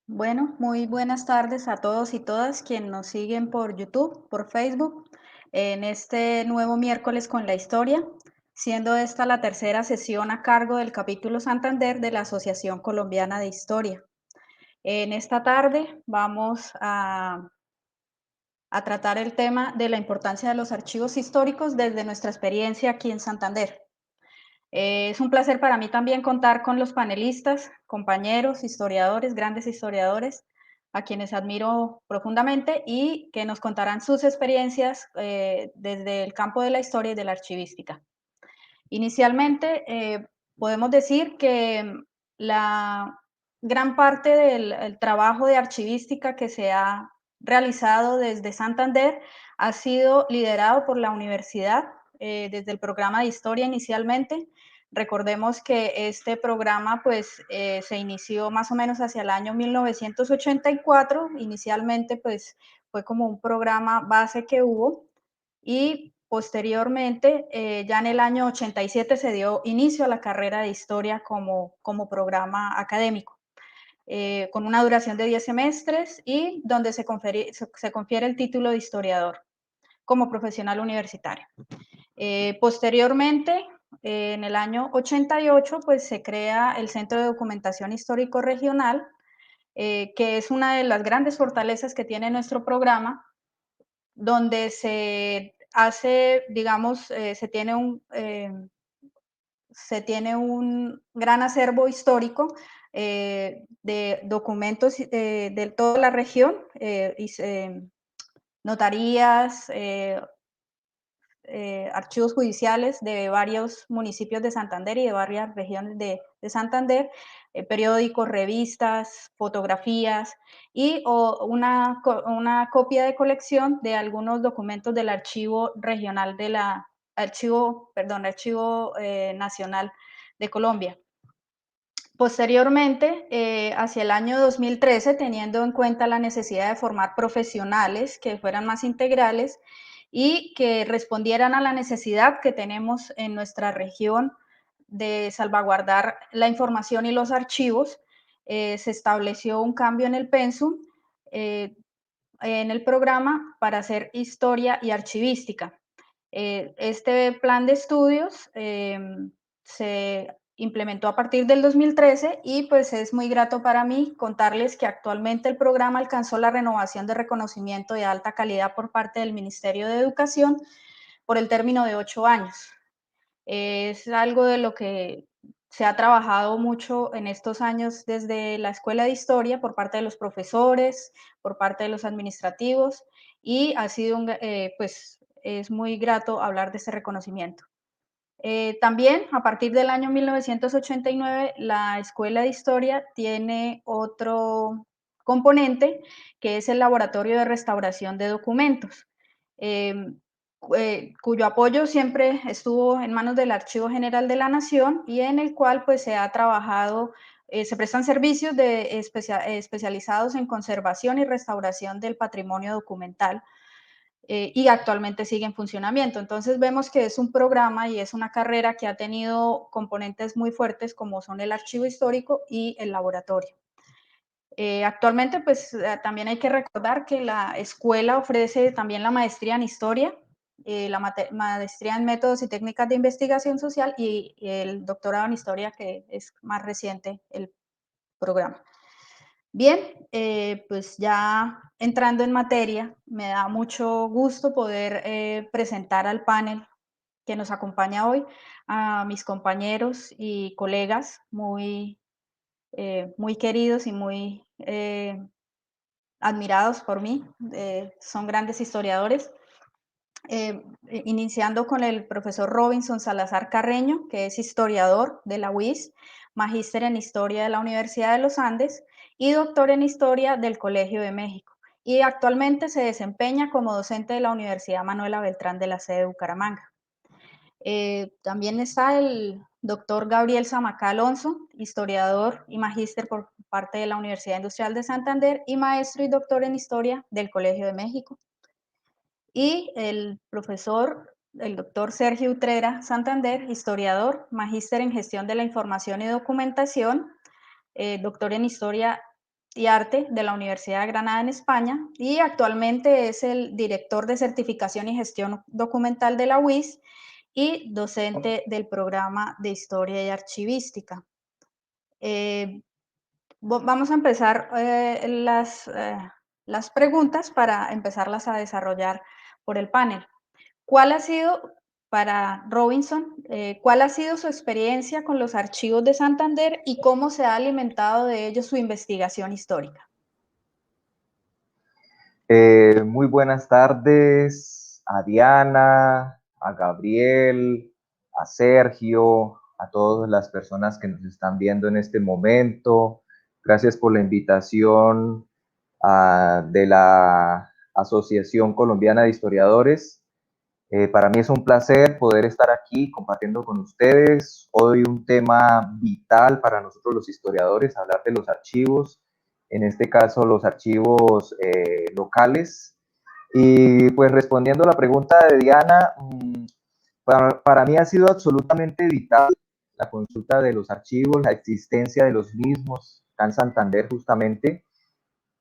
Bueno, muy buenas tardes a todos y todas quienes nos siguen por YouTube, por Facebook, en este nuevo miércoles con la historia, siendo esta la tercera sesión a cargo del capítulo Santander de la Asociación Colombiana de Historia. En esta tarde vamos a tratar el tema de la importancia de los archivos históricos desde nuestra experiencia aquí en Santander. Es un placer para mí también contar con los panelistas, compañeros, historiadores, grandes historiadores, a quienes admiro profundamente y que nos contarán sus experiencias desde el campo de la historia y de la archivística. Inicialmente, podemos decir que la gran parte del el trabajo de archivística que se ha realizado desde Santander ha sido liderado por la universidad, desde el programa de historia inicialmente. Recordemos que este programa pues se inició más o menos hacia el año 1984. Inicialmente pues fue como un programa base que hubo y posteriormente, ya en el año 87 se dio inicio a la carrera de historia como programa académico, con una duración de 10 semestres y donde se confiere el título de historiador como profesional universitario. Posteriormente, en el año 88, pues se crea el Centro de Documentación Histórico Regional, que es una de las grandes fortalezas que tiene nuestro programa, donde se hace, digamos, se tiene un gran acervo histórico de documentos de toda la región, notarías, archivos judiciales de varios municipios de Santander y de varias regiones de Santander, periódicos, revistas, fotografías y una copia de colección de algunos documentos del archivo regional archivo nacional de Colombia. Posteriormente, hacia el año 2013, teniendo en cuenta la necesidad de formar profesionales que fueran más integrales y que respondieran a la necesidad que tenemos en nuestra región de salvaguardar la información y los archivos, se estableció un cambio en el pensum, eh, en el programa para hacer historia y archivística. Este plan de estudios se implementó a partir del 2013 y pues es muy grato para mí contarles que actualmente el programa alcanzó la renovación de reconocimiento de alta calidad por parte del Ministerio de Educación por el término de 8 años. Es algo de lo que se ha trabajado mucho en estos años desde la Escuela de Historia por parte de los profesores, por parte de los administrativos y ha sido pues es muy grato hablar de este reconocimiento. También a partir del año 1989 la Escuela de Historia tiene otro componente que es el Laboratorio de Restauración de Documentos. Em, cuyo apoyo siempre estuvo en manos del Archivo General de la Nación y en el cual pues se ha trabajado, se prestan servicios especializados en conservación y restauración del patrimonio documental, y actualmente sigue en funcionamiento. Entonces vemos que es un programa y es una carrera que ha tenido componentes muy fuertes como son el archivo histórico y el laboratorio. Actualmente, pues también hay que recordar que la escuela ofrece también la maestría en historia, la maestría en métodos y técnicas de investigación social y el doctorado en historia, que es más reciente el programa. Bien, pues ya entrando en materia, me da mucho gusto poder presentar al panel que nos acompaña hoy, a mis compañeros y colegas muy queridos y muy admirados por mí, son grandes historiadores. Iniciando con el profesor Robinson Salazar Carreño, que es historiador de la UIS, magíster en historia de la Universidad de los Andes y doctor en historia del Colegio de México. Y actualmente se desempeña como docente de la Universidad Manuela Beltrán de la sede de Bucaramanga. También está el doctor Gabriel Zamacá Alonso, historiador y magíster por parte de la Universidad Industrial de Santander y maestro y doctor en historia del Colegio de México. Y el doctor Sergio Utrera Santander, historiador, magíster en gestión de la información y documentación, doctor en historia y Arte de la Universidad de Granada en España y actualmente es el director de certificación y gestión documental de la UIS y docente del programa de Historia y Archivística. Vamos a empezar las preguntas para empezarlas a desarrollar por el panel. ¿Cuál ha sido, para Robinson, cuál ha sido su experiencia con los archivos de Santander y cómo se ha alimentado de ellos su investigación histórica? Muy buenas tardes a Diana, a Gabriel, a Sergio, a todas las personas que nos están viendo en este momento. Gracias por la invitación de la Asociación Colombiana de Historiadores. Para mí es un placer poder estar aquí compartiendo con ustedes hoy un tema vital para nosotros los historiadores, hablar de los archivos, en este caso los archivos locales. Y pues respondiendo a la pregunta de Diana, para mí ha sido absolutamente vital la consulta de los archivos, la existencia de los mismos acá en Santander justamente,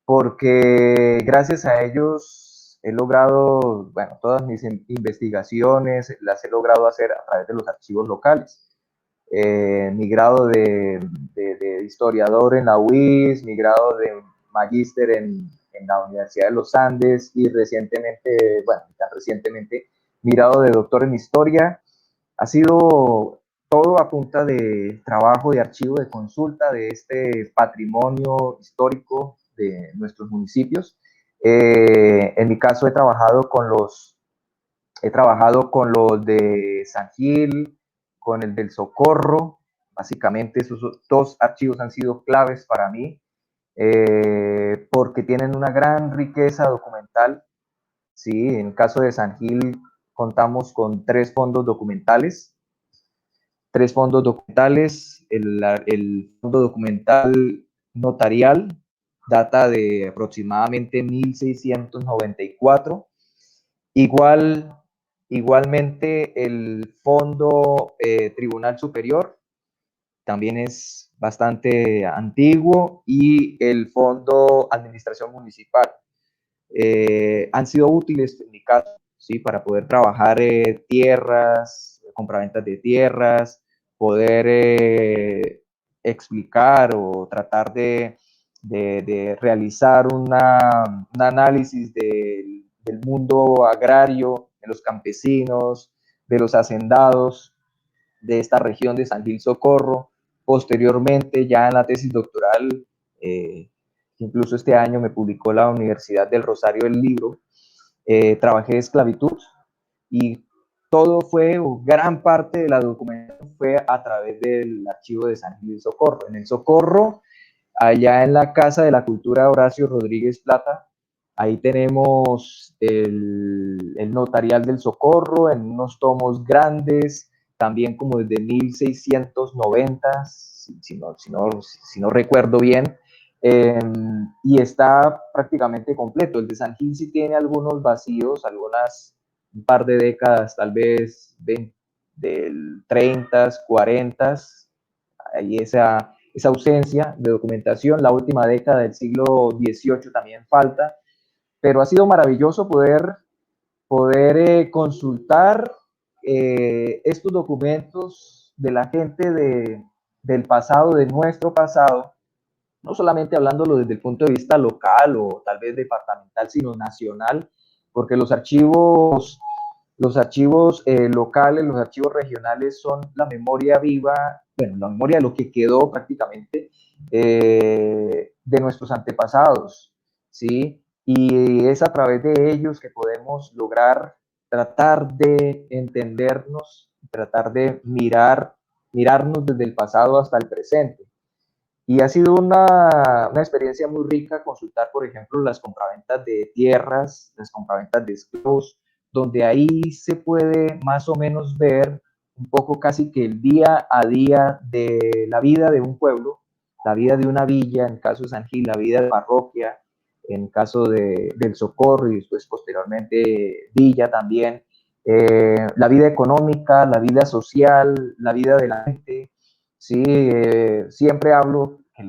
porque gracias a ellos he logrado, bueno, todas mis investigaciones las he logrado hacer a través de los archivos locales. Mi grado de historiador en la UIS, mi grado de magíster en la Universidad de los Andes y recientemente, bueno, tan recientemente, mi grado de doctor en historia, ha sido todo a punta de trabajo, de archivo, de consulta de este patrimonio histórico de nuestros municipios. En mi caso he trabajado con los de San Gil, con el del Socorro. Básicamente esos dos archivos han sido claves para mí porque tienen una gran riqueza documental. Sí, en el caso de San Gil contamos con tres fondos documentales. El fondo documental notarial data de aproximadamente 1694. Igual, igualmente el fondo Tribunal Superior también es bastante antiguo y el fondo Administración Municipal han sido útiles en mi caso, ¿sí? Para poder trabajar tierras, compraventas de tierras, poder explicar o tratar de realizar un análisis del mundo agrario, de los campesinos, de los hacendados de esta región de San Gil Socorro. Posteriormente, ya en la tesis doctoral, incluso este año me publicó la Universidad del Rosario el libro, trabajé de esclavitud y todo fue, o gran parte de la documentación fue a través del archivo de San Gil Socorro. En el Socorro, allá en la Casa de la Cultura Horacio Rodríguez Plata, ahí tenemos el notarial del Socorro en unos tomos grandes, también como desde 1690, si no recuerdo bien, y está prácticamente completo. El de San Gil sí tiene algunos vacíos, un par de décadas, tal vez del 30, 40, hay esa ausencia de documentación. La última década del siglo XVIII también falta, pero ha sido maravilloso poder consultar estos documentos de la gente del pasado, de nuestro pasado, no solamente hablándolo desde el punto de vista local o tal vez departamental, sino nacional, porque los archivos locales, los archivos regionales son la memoria viva, bueno, la memoria de lo que quedó prácticamente de nuestros antepasados, ¿sí? Y es a través de ellos que podemos lograr tratar de entendernos, tratar de mirarnos desde el pasado hasta el presente. Y ha sido una experiencia muy rica consultar, por ejemplo, las compraventas de tierras, las compraventas de esclavos, donde ahí se puede más o menos ver un poco casi que el día a día de la vida de un pueblo, la vida de una villa, en el caso de San Gil, la vida de parroquia, en el caso del Socorro y después posteriormente Villa también, la vida económica, la vida social, la vida de la gente. Sí, siempre hablo que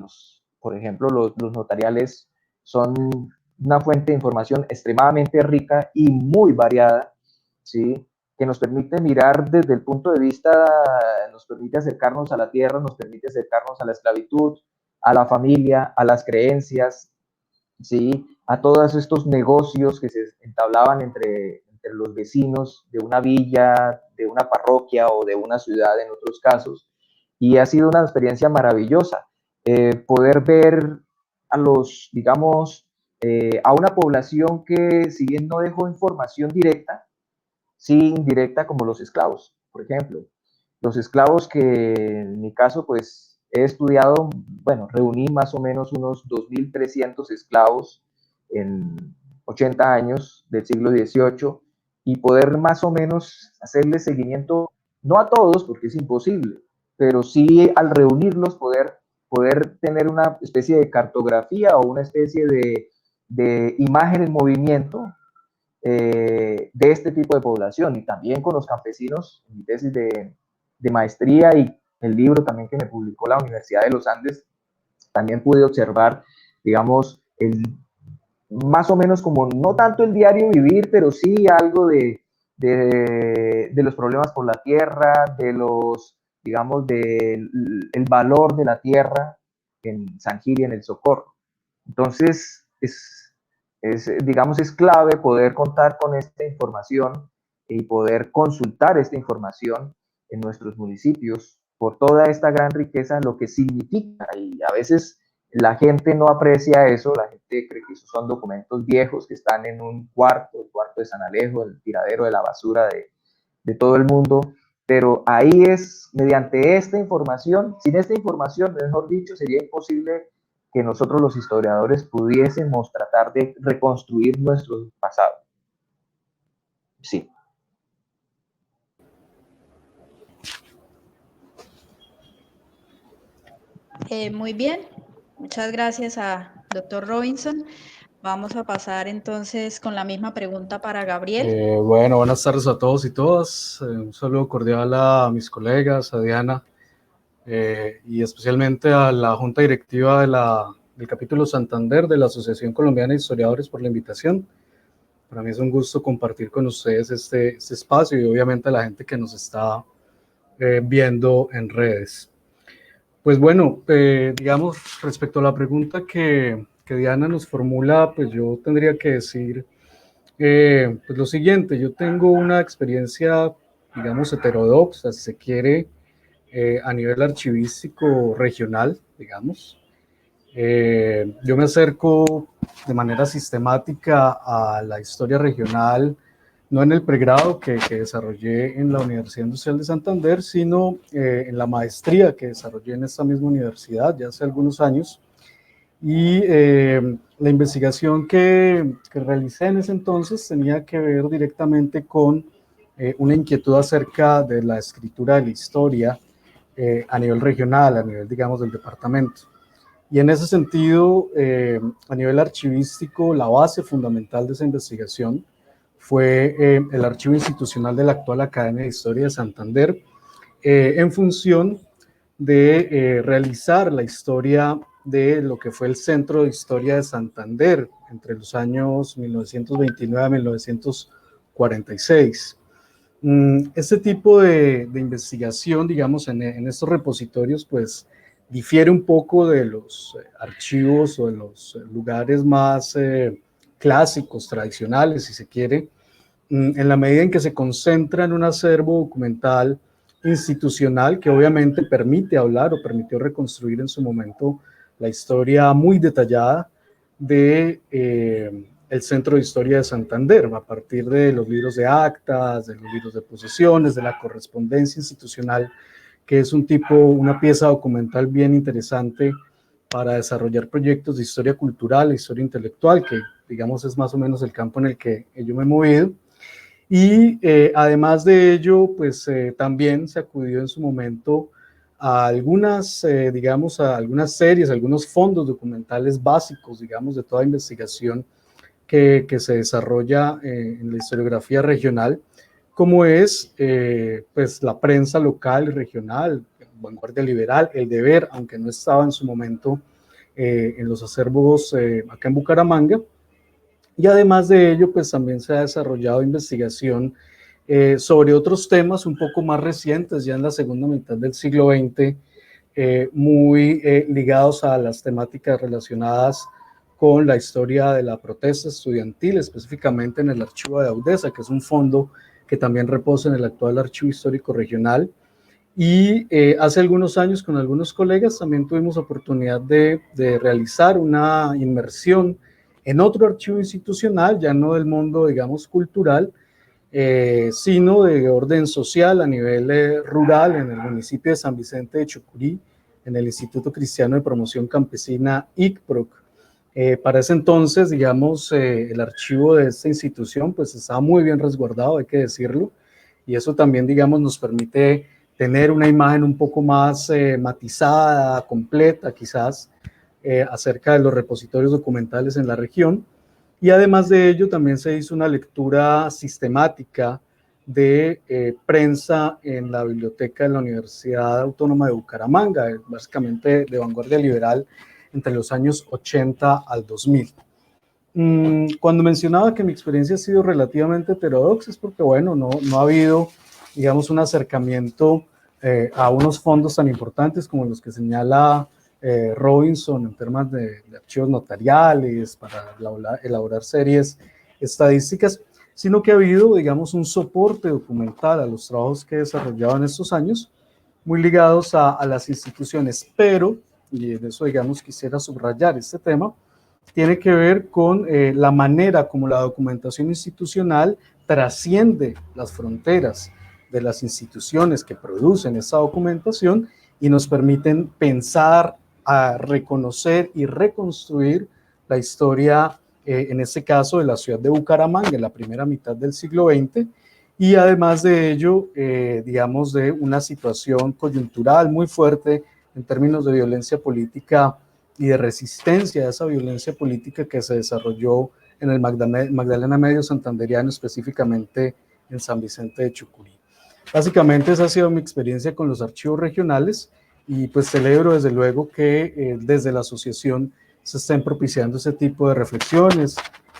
por ejemplo, los notariales son una fuente de información extremadamente rica y muy variada, ¿sí? Que nos permite mirar desde el punto de vista, nos permite acercarnos a la tierra, nos permite acercarnos a la esclavitud, a la familia, a las creencias, ¿sí? A todos estos negocios que se entablaban entre los vecinos de una villa, de una parroquia o de una ciudad en otros casos. Y ha sido una experiencia maravillosa poder ver a los, digamos, a una población que si bien no dejó información directa, sí indirecta como los esclavos, por ejemplo. Los esclavos que en mi caso pues he estudiado, bueno, reuní más o menos unos 2.300 esclavos en 80 años del siglo XVIII y poder más o menos hacerle seguimiento, no a todos porque es imposible, pero sí al reunirlos poder tener una especie de cartografía o una especie de imagen en movimiento de este tipo de población y también con los campesinos, mi tesis de maestría y el libro también que me publicó la Universidad de los Andes, también pude observar, digamos, más o menos como no tanto el diario vivir, pero sí algo de los problemas por la tierra, de los, digamos, del el valor de la tierra en San Gil y en el Socorro. Entonces, digamos, es clave poder contar con esta información y poder consultar esta información en nuestros municipios por toda esta gran riqueza, lo que significa. Y a veces la gente no aprecia eso, la gente cree que esos son documentos viejos que están en un cuarto, el cuarto de San Alejo, el tiradero de la basura de todo el mundo, pero ahí es, mediante esta información, sin esta información, mejor dicho, sería imposible que nosotros los historiadores pudiésemos tratar de reconstruir nuestro pasado. Sí. Muy bien, muchas gracias a doctor Robinson. Vamos a pasar entonces con la misma pregunta para Gabriel. Bueno, buenas tardes a todos y todas. Un saludo cordial a mis colegas, a Diana, y especialmente a la Junta Directiva del capítulo Santander de la Asociación Colombiana de Historiadores por la invitación. Para mí es un gusto compartir con ustedes este espacio y obviamente a la gente que nos está viendo en redes. Pues bueno, digamos, respecto a la pregunta que Diana nos formula, pues yo tendría que decir pues lo siguiente: yo tengo una experiencia, digamos, heterodoxa, si se quiere, a nivel archivístico regional, digamos. Yo me acerco de manera sistemática a la historia regional, no en el pregrado que desarrollé en la Universidad Industrial de Santander, sino en la maestría que desarrollé en esta misma universidad ya hace algunos años. Y la investigación que realicé en ese entonces tenía que ver directamente con una inquietud acerca de la escritura de la historia a nivel regional, a nivel, digamos, del departamento. Y en ese sentido, a nivel archivístico, la base fundamental de esa investigación fue el archivo institucional de la actual Academia de Historia de Santander, en función de realizar la historia de lo que fue el Centro de Historia de Santander entre los años 1929 a 1946. Este tipo de investigación, digamos, en estos repositorios, pues difiere un poco de los archivos o de los lugares más clásicos, tradicionales, si se quiere, en la medida en que se concentra en un acervo documental institucional que obviamente permite hablar o permitió reconstruir en su momento la historia muy detallada de el Centro de Historia de Santander, a partir de los libros de actas, de los libros de posesiones, de la correspondencia institucional, que es una pieza documental bien interesante para desarrollar proyectos de historia cultural e historia intelectual, que digamos es más o menos el campo en el que yo me he movido. Y además de ello, pues también se acudió en su momento a algunas, digamos, a algunas series, algunos fondos documentales básicos, digamos, de toda investigación que se desarrolla en la historiografía regional, como es pues la prensa local y regional, Vanguardia Liberal, El Deber, aunque no estaba en su momento en los acervos acá en Bucaramanga. Y además de ello, pues también se ha desarrollado investigación sobre otros temas un poco más recientes, ya en la segunda mitad del siglo XX, muy ligados a las temáticas relacionadas con la historia de la protesta estudiantil, específicamente en el Archivo de Audesa, que es un fondo que también reposa en el actual Archivo Histórico Regional. Y hace algunos años con algunos colegas también tuvimos oportunidad de realizar una inmersión en otro archivo institucional, ya no del mundo, digamos, cultural, sino de orden social a nivel rural en el municipio de San Vicente de Chucurí, en el Instituto Cristiano de Promoción Campesina ICPROC. Para ese entonces, digamos, el archivo de esta institución pues estaba muy bien resguardado, hay que decirlo, y eso también, digamos, nos permite tener una imagen un poco más matizada, completa quizás, acerca de los repositorios documentales en la región. Y además de ello, también se hizo una lectura sistemática de prensa en la biblioteca de la Universidad Autónoma de Bucaramanga, básicamente de vanguardia liberal entre los años 80 al 2000. Cuando mencionaba que mi experiencia ha sido relativamente heterodoxa es porque, bueno, no ha habido, digamos, un acercamiento a unos fondos tan importantes como los que señala Robinson en temas de archivos notariales para elaborar series estadísticas, sino que ha habido, digamos, un soporte documental a los trabajos que he desarrollado en estos años, muy ligados a las instituciones, pero, y en eso, digamos, quisiera subrayar este tema, tiene que ver con la manera como la documentación institucional trasciende las fronteras de las instituciones que producen esa documentación y nos permiten pensar, a reconocer y reconstruir la historia, en este caso de la ciudad de Bucaramanga en la primera mitad del siglo XX, y además de ello, digamos, de una situación coyuntural muy fuerte en términos de violencia política y de resistencia a esa violencia política que se desarrolló en el Magdalena Medio Santanderiano, específicamente en San Vicente de Chucurí. Básicamente esa ha sido mi experiencia con los archivos regionales y pues celebro desde luego que desde la asociación se estén propiciando ese tipo de reflexiones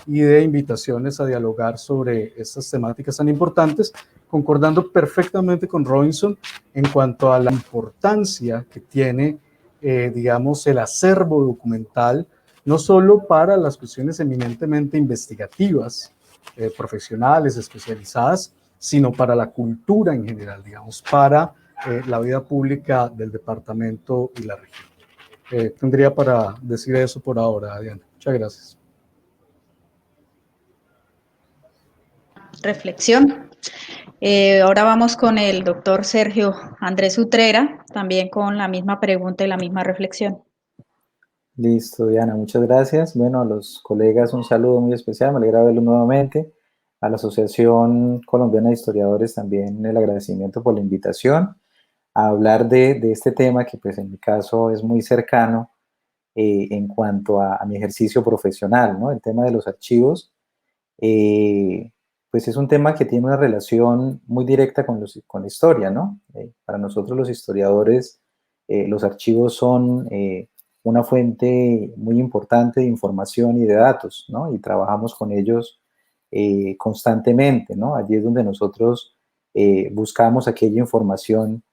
y de invitaciones a dialogar sobre estas temáticas tan importantes, concordando perfectamente con Robinson en cuanto a la importancia que tiene digamos, el acervo documental, no solo para las cuestiones eminentemente investigativas, profesionales, especializadas, sino para la cultura en general, digamos, para la vida pública del departamento y la región. Tendría para decir eso por ahora, Diana. Muchas gracias. Reflexión. Ahora vamos con el doctor Sergio Andrés Utrera, también con la misma pregunta y la misma reflexión. Listo, Diana, muchas gracias. Bueno, a los colegas un saludo muy especial, me alegra verlos nuevamente. A la Asociación Colombiana de Historiadores también el agradecimiento por la invitación a hablar de este tema que pues en mi caso es muy cercano en cuanto a mi ejercicio profesional, ¿no? El tema de los archivos, pues es un tema que tiene una relación muy directa con la historia, ¿no? Para nosotros los historiadores, los archivos son una fuente muy importante de información y de datos, ¿no? Y trabajamos con ellos constantemente, ¿no? Allí es donde nosotros buscamos aquella información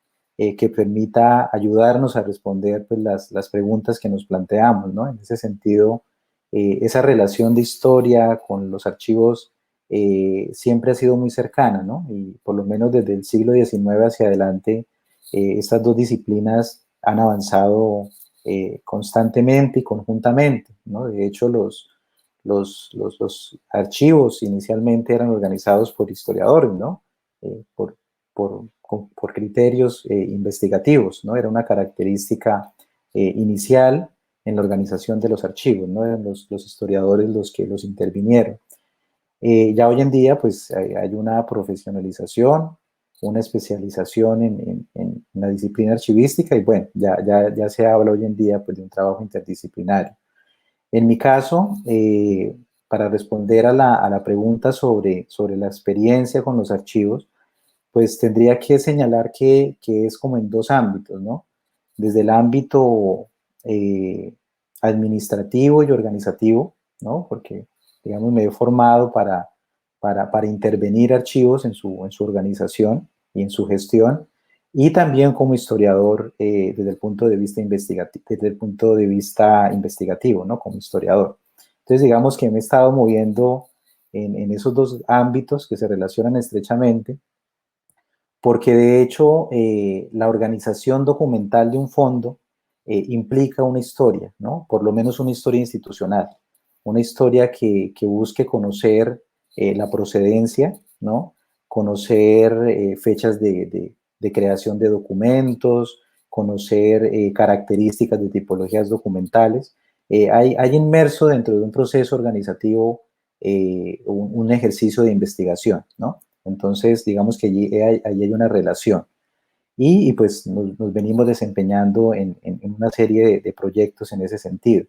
que permita ayudarnos a responder pues, las preguntas que nos planteamos, ¿no? En ese sentido, esa relación de historia con los archivos siempre ha sido muy cercana, ¿no? Y por lo menos desde el siglo XIX hacia adelante, estas dos disciplinas han avanzado constantemente y conjuntamente, ¿no? De hecho, los archivos inicialmente eran organizados por historiadores, ¿no? Por criterios investigativos, ¿no? Era una característica inicial en la organización de los archivos, ¿no? Eran los historiadores los que los intervinieron. Ya hoy en día, pues, hay una profesionalización, una especialización en la disciplina archivística y, bueno, ya se habla hoy en día, pues, de un trabajo interdisciplinario. En mi caso, para responder a la pregunta sobre la experiencia con los archivos, pues tendría que señalar que es como en dos ámbitos, ¿no? Desde el ámbito administrativo y organizativo, ¿no? Porque, digamos, me he formado para intervenir archivos en su organización y en su gestión, y también como historiador desde el punto de vista investigativo, ¿no? Como historiador. Entonces, digamos que me he estado moviendo en esos dos ámbitos que se relacionan estrechamente, porque de hecho la organización documental de un fondo implica una historia, ¿no? Por lo menos una historia institucional, una historia que busque conocer la procedencia, ¿no? Conocer fechas de creación de documentos, conocer características de tipologías documentales. Hay inmerso dentro de un proceso organizativo un ejercicio de investigación, ¿no? Entonces, digamos que allí hay una relación. Y pues nos venimos desempeñando en una serie de proyectos en ese sentido.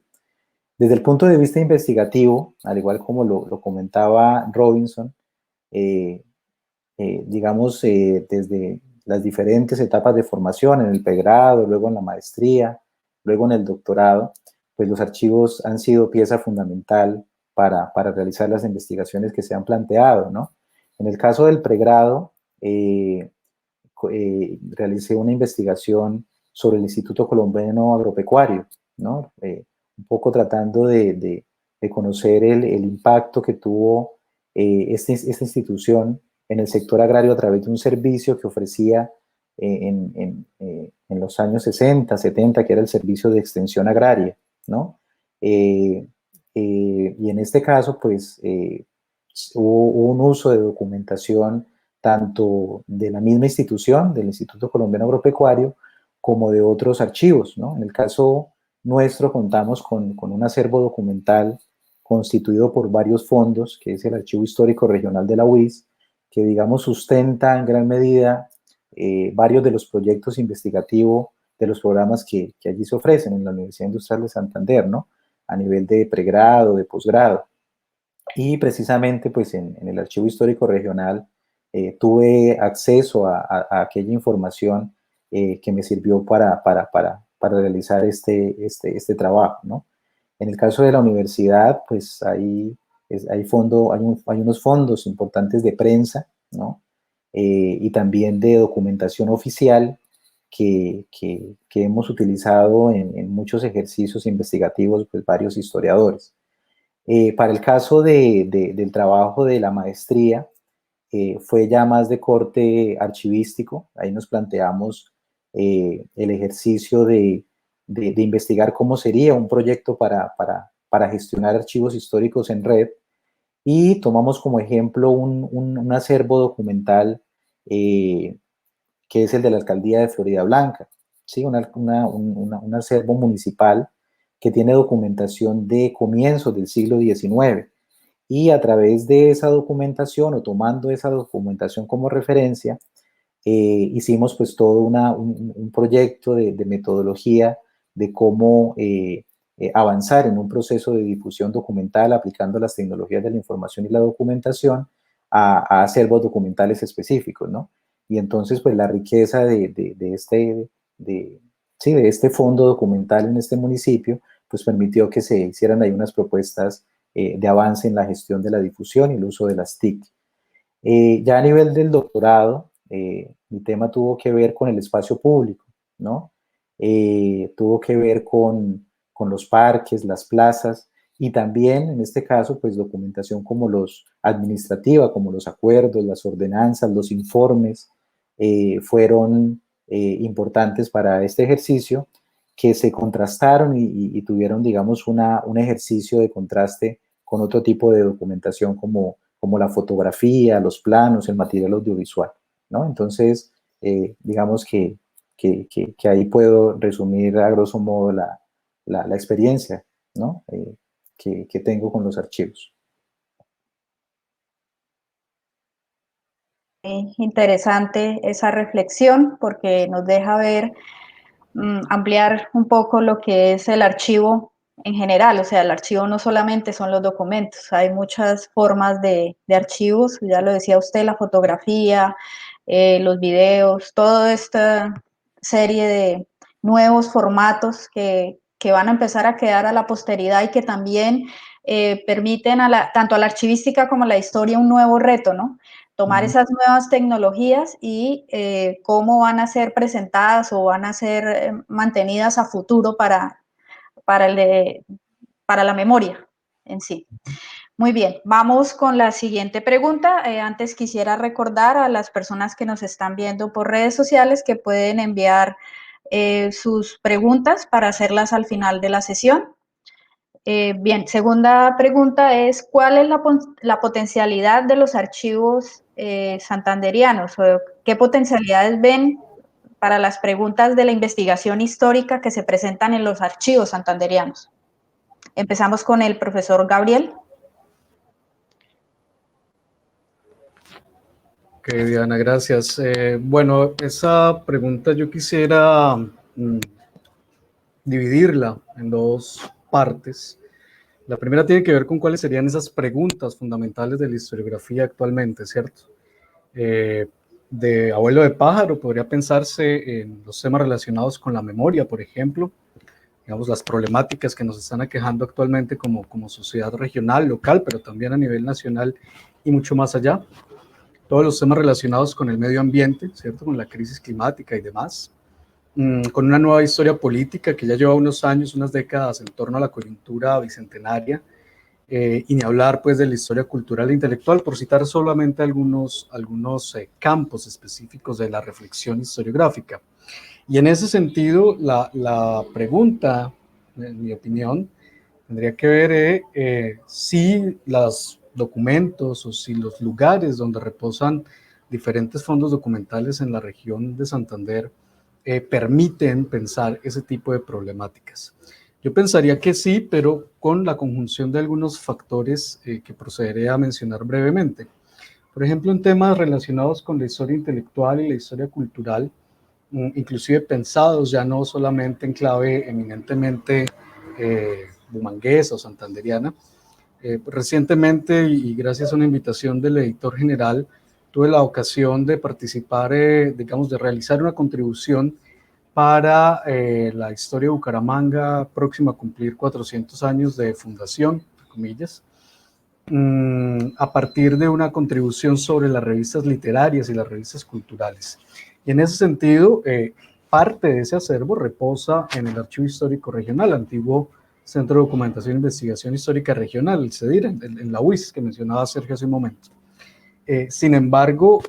Desde el punto de vista investigativo, al igual como lo comentaba Robinson, eh, digamos, desde las diferentes etapas de formación, en el pregrado, luego en la maestría, luego en el doctorado, pues los archivos han sido pieza fundamental para realizar las investigaciones que se han planteado, ¿no? En el caso del pregrado, realicé una investigación sobre el Instituto Colombiano Agropecuario, ¿no? Un poco tratando de conocer el impacto que tuvo esta institución en el sector agrario a través de un servicio que ofrecía en los años 60, 70, que era el servicio de extensión agraria, ¿no? Y en este caso, pues, hubo un uso de documentación tanto de la misma institución, del Instituto Colombiano Agropecuario, como de otros archivos, ¿no? En el caso nuestro contamos con un acervo documental constituido por varios fondos, que es el Archivo Histórico Regional de la UIS, que digamos sustenta en gran medida varios de los proyectos investigativos de los programas que allí se ofrecen en la Universidad Industrial de Santander, ¿no? A nivel de pregrado, de posgrado. Y precisamente pues en el Archivo Histórico Regional tuve acceso a aquella información que me sirvió para realizar este trabajo, ¿no? En el caso de la universidad, pues hay unos fondos importantes de prensa, ¿no? Y también de documentación oficial que hemos utilizado en muchos ejercicios investigativos, pues varios historiadores. Para el caso del trabajo de la maestría, fue ya más de corte archivístico. Ahí nos planteamos el ejercicio de investigar cómo sería un proyecto para gestionar archivos históricos en red, y tomamos como ejemplo un acervo documental que es el de la Alcaldía de Florida Blanca, ¿sí? Un acervo municipal que tiene documentación de comienzos del siglo XIX, y a través de esa documentación o tomando esa documentación como referencia, hicimos pues todo un proyecto de metodología de cómo avanzar en un proceso de difusión documental aplicando las tecnologías de la información y la documentación a acervos documentales específicos, ¿no? Y entonces pues la riqueza sí, de este fondo documental en este municipio pues permitió que se hicieran ahí unas propuestas de avance en la gestión de la difusión y el uso de las TIC. Ya a nivel del doctorado, mi tema tuvo que ver con el espacio público, ¿no? Tuvo que ver con los parques, las plazas, y también, en este caso, pues documentación como los administrativa, como los acuerdos, las ordenanzas, los informes, fueron importantes para este ejercicio, que se contrastaron y tuvieron, digamos, un ejercicio de contraste con otro tipo de documentación como la fotografía, los planos, el material audiovisual, ¿no? Entonces, digamos que ahí puedo resumir a grosso modo la experiencia, ¿no? Que tengo con los archivos. Interesante esa reflexión porque nos deja ver, ampliar un poco lo que es el archivo en general. O sea, el archivo no solamente son los documentos, hay muchas formas de archivos, ya lo decía usted, la fotografía, los videos, toda esta serie de nuevos formatos que van a empezar a quedar a la posteridad y que también permiten tanto a la archivística como a la historia un nuevo reto, ¿no? Tomar esas nuevas tecnologías y cómo van a ser presentadas o van a ser mantenidas a futuro para la memoria en sí. Muy bien, vamos con la siguiente pregunta. Antes quisiera recordar a las personas que nos están viendo por redes sociales que pueden enviar sus preguntas para hacerlas al final de la sesión. Bien, segunda pregunta es, ¿cuál es la potencialidad de los archivos santanderianos? ¿O qué potencialidades ven para las preguntas de la investigación histórica que se presentan en los archivos santanderianos? Empezamos con el profesor Gabriel. Ok, Diana, gracias. Bueno, esa pregunta yo quisiera dividirla en dos partes. La primera tiene que ver con cuáles serían esas preguntas fundamentales de la historiografía actualmente, ¿cierto? De abuelo de pájaro podría pensarse en los temas relacionados con la memoria, por ejemplo, digamos, las problemáticas que nos están aquejando actualmente como sociedad regional, local, pero también a nivel nacional y mucho más allá. Todos los temas relacionados con el medio ambiente, ¿cierto? Con la crisis climática y demás. Con una nueva historia política que ya lleva unos años, unas décadas en torno a la coyuntura bicentenaria, y ni hablar pues de la historia cultural e intelectual, por citar solamente algunos campos específicos de la reflexión historiográfica. Y en ese sentido, la pregunta, en mi opinión, tendría que ver si los documentos o si los lugares donde reposan diferentes fondos documentales en la región de Santander permiten pensar ese tipo de problemáticas. Yo pensaría que sí, pero con la conjunción de algunos factores que procederé a mencionar brevemente. Por ejemplo, en temas relacionados con la historia intelectual y la historia cultural, inclusive pensados ya no solamente en clave eminentemente bumanguesa o santanderiana. Recientemente, y gracias a una invitación del editor general, tuve la ocasión de participar, digamos, de realizar una contribución para la historia de Bucaramanga, próxima a cumplir 400 años de fundación, entre comillas, a partir de una contribución sobre las revistas literarias y las revistas culturales. Y en ese sentido, parte de ese acervo reposa en el Archivo Histórico Regional, antiguo Centro de Documentación e Investigación Histórica Regional, el CEDIR, en la UIS, que mencionaba Sergio hace un momento. Sin embargo,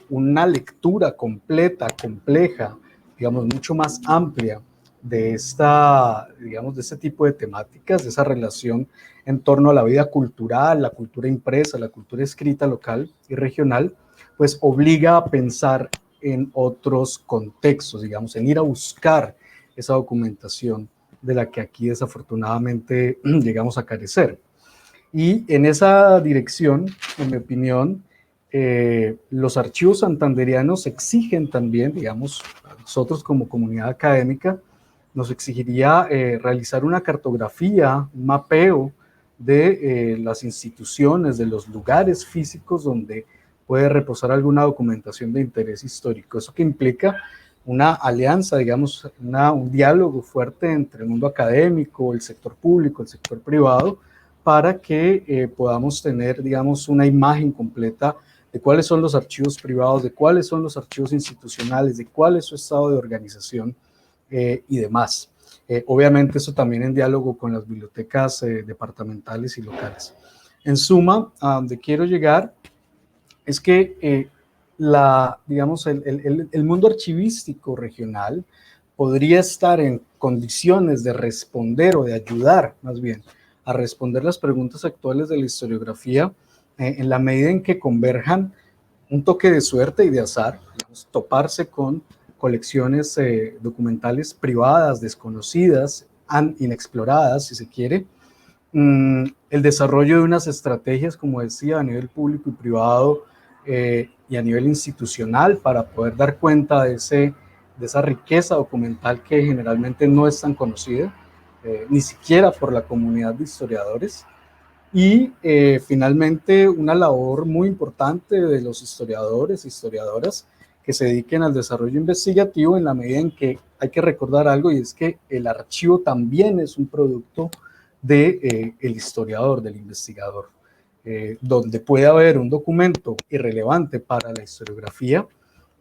una lectura completa, compleja, digamos, mucho más amplia de de este tipo de temáticas, de esa relación en torno a la vida cultural, la cultura impresa, la cultura escrita local y regional, pues obliga a pensar en otros contextos, digamos, en ir a buscar esa documentación de la que aquí desafortunadamente llegamos a carecer. Y en esa dirección, en mi opinión, los archivos santanderianos exigen también, digamos, a nosotros como comunidad académica, nos exigiría realizar una cartografía, un mapeo de las instituciones, de los lugares físicos donde puede reposar alguna documentación de interés histórico. Eso que implica una alianza, digamos, un diálogo fuerte entre el mundo académico, el sector público, el sector privado, para que podamos tener, digamos, una imagen completa de cuáles son los archivos privados, de cuáles son los archivos institucionales, de cuál es su estado de organización y demás. Obviamente eso también en diálogo con las bibliotecas departamentales y locales. En suma, a donde quiero llegar es que digamos, el mundo archivístico regional podría estar en condiciones de responder o de ayudar, más bien, a responder las preguntas actuales de la historiografía en la medida en que converjan un toque de suerte y de azar, digamos, toparse con colecciones documentales privadas, desconocidas, inexploradas, si se quiere, el desarrollo de unas estrategias, como decía, a nivel público y privado y a nivel institucional para poder dar cuenta de esa riqueza documental que generalmente no es tan conocida, ni siquiera por la comunidad de historiadores. Y finalmente una labor muy importante de los historiadores e historiadoras que se dediquen al desarrollo investigativo, en la medida en que hay que recordar algo, y es que el archivo también es un producto del historiador, del investigador, donde puede haber un documento irrelevante para la historiografía,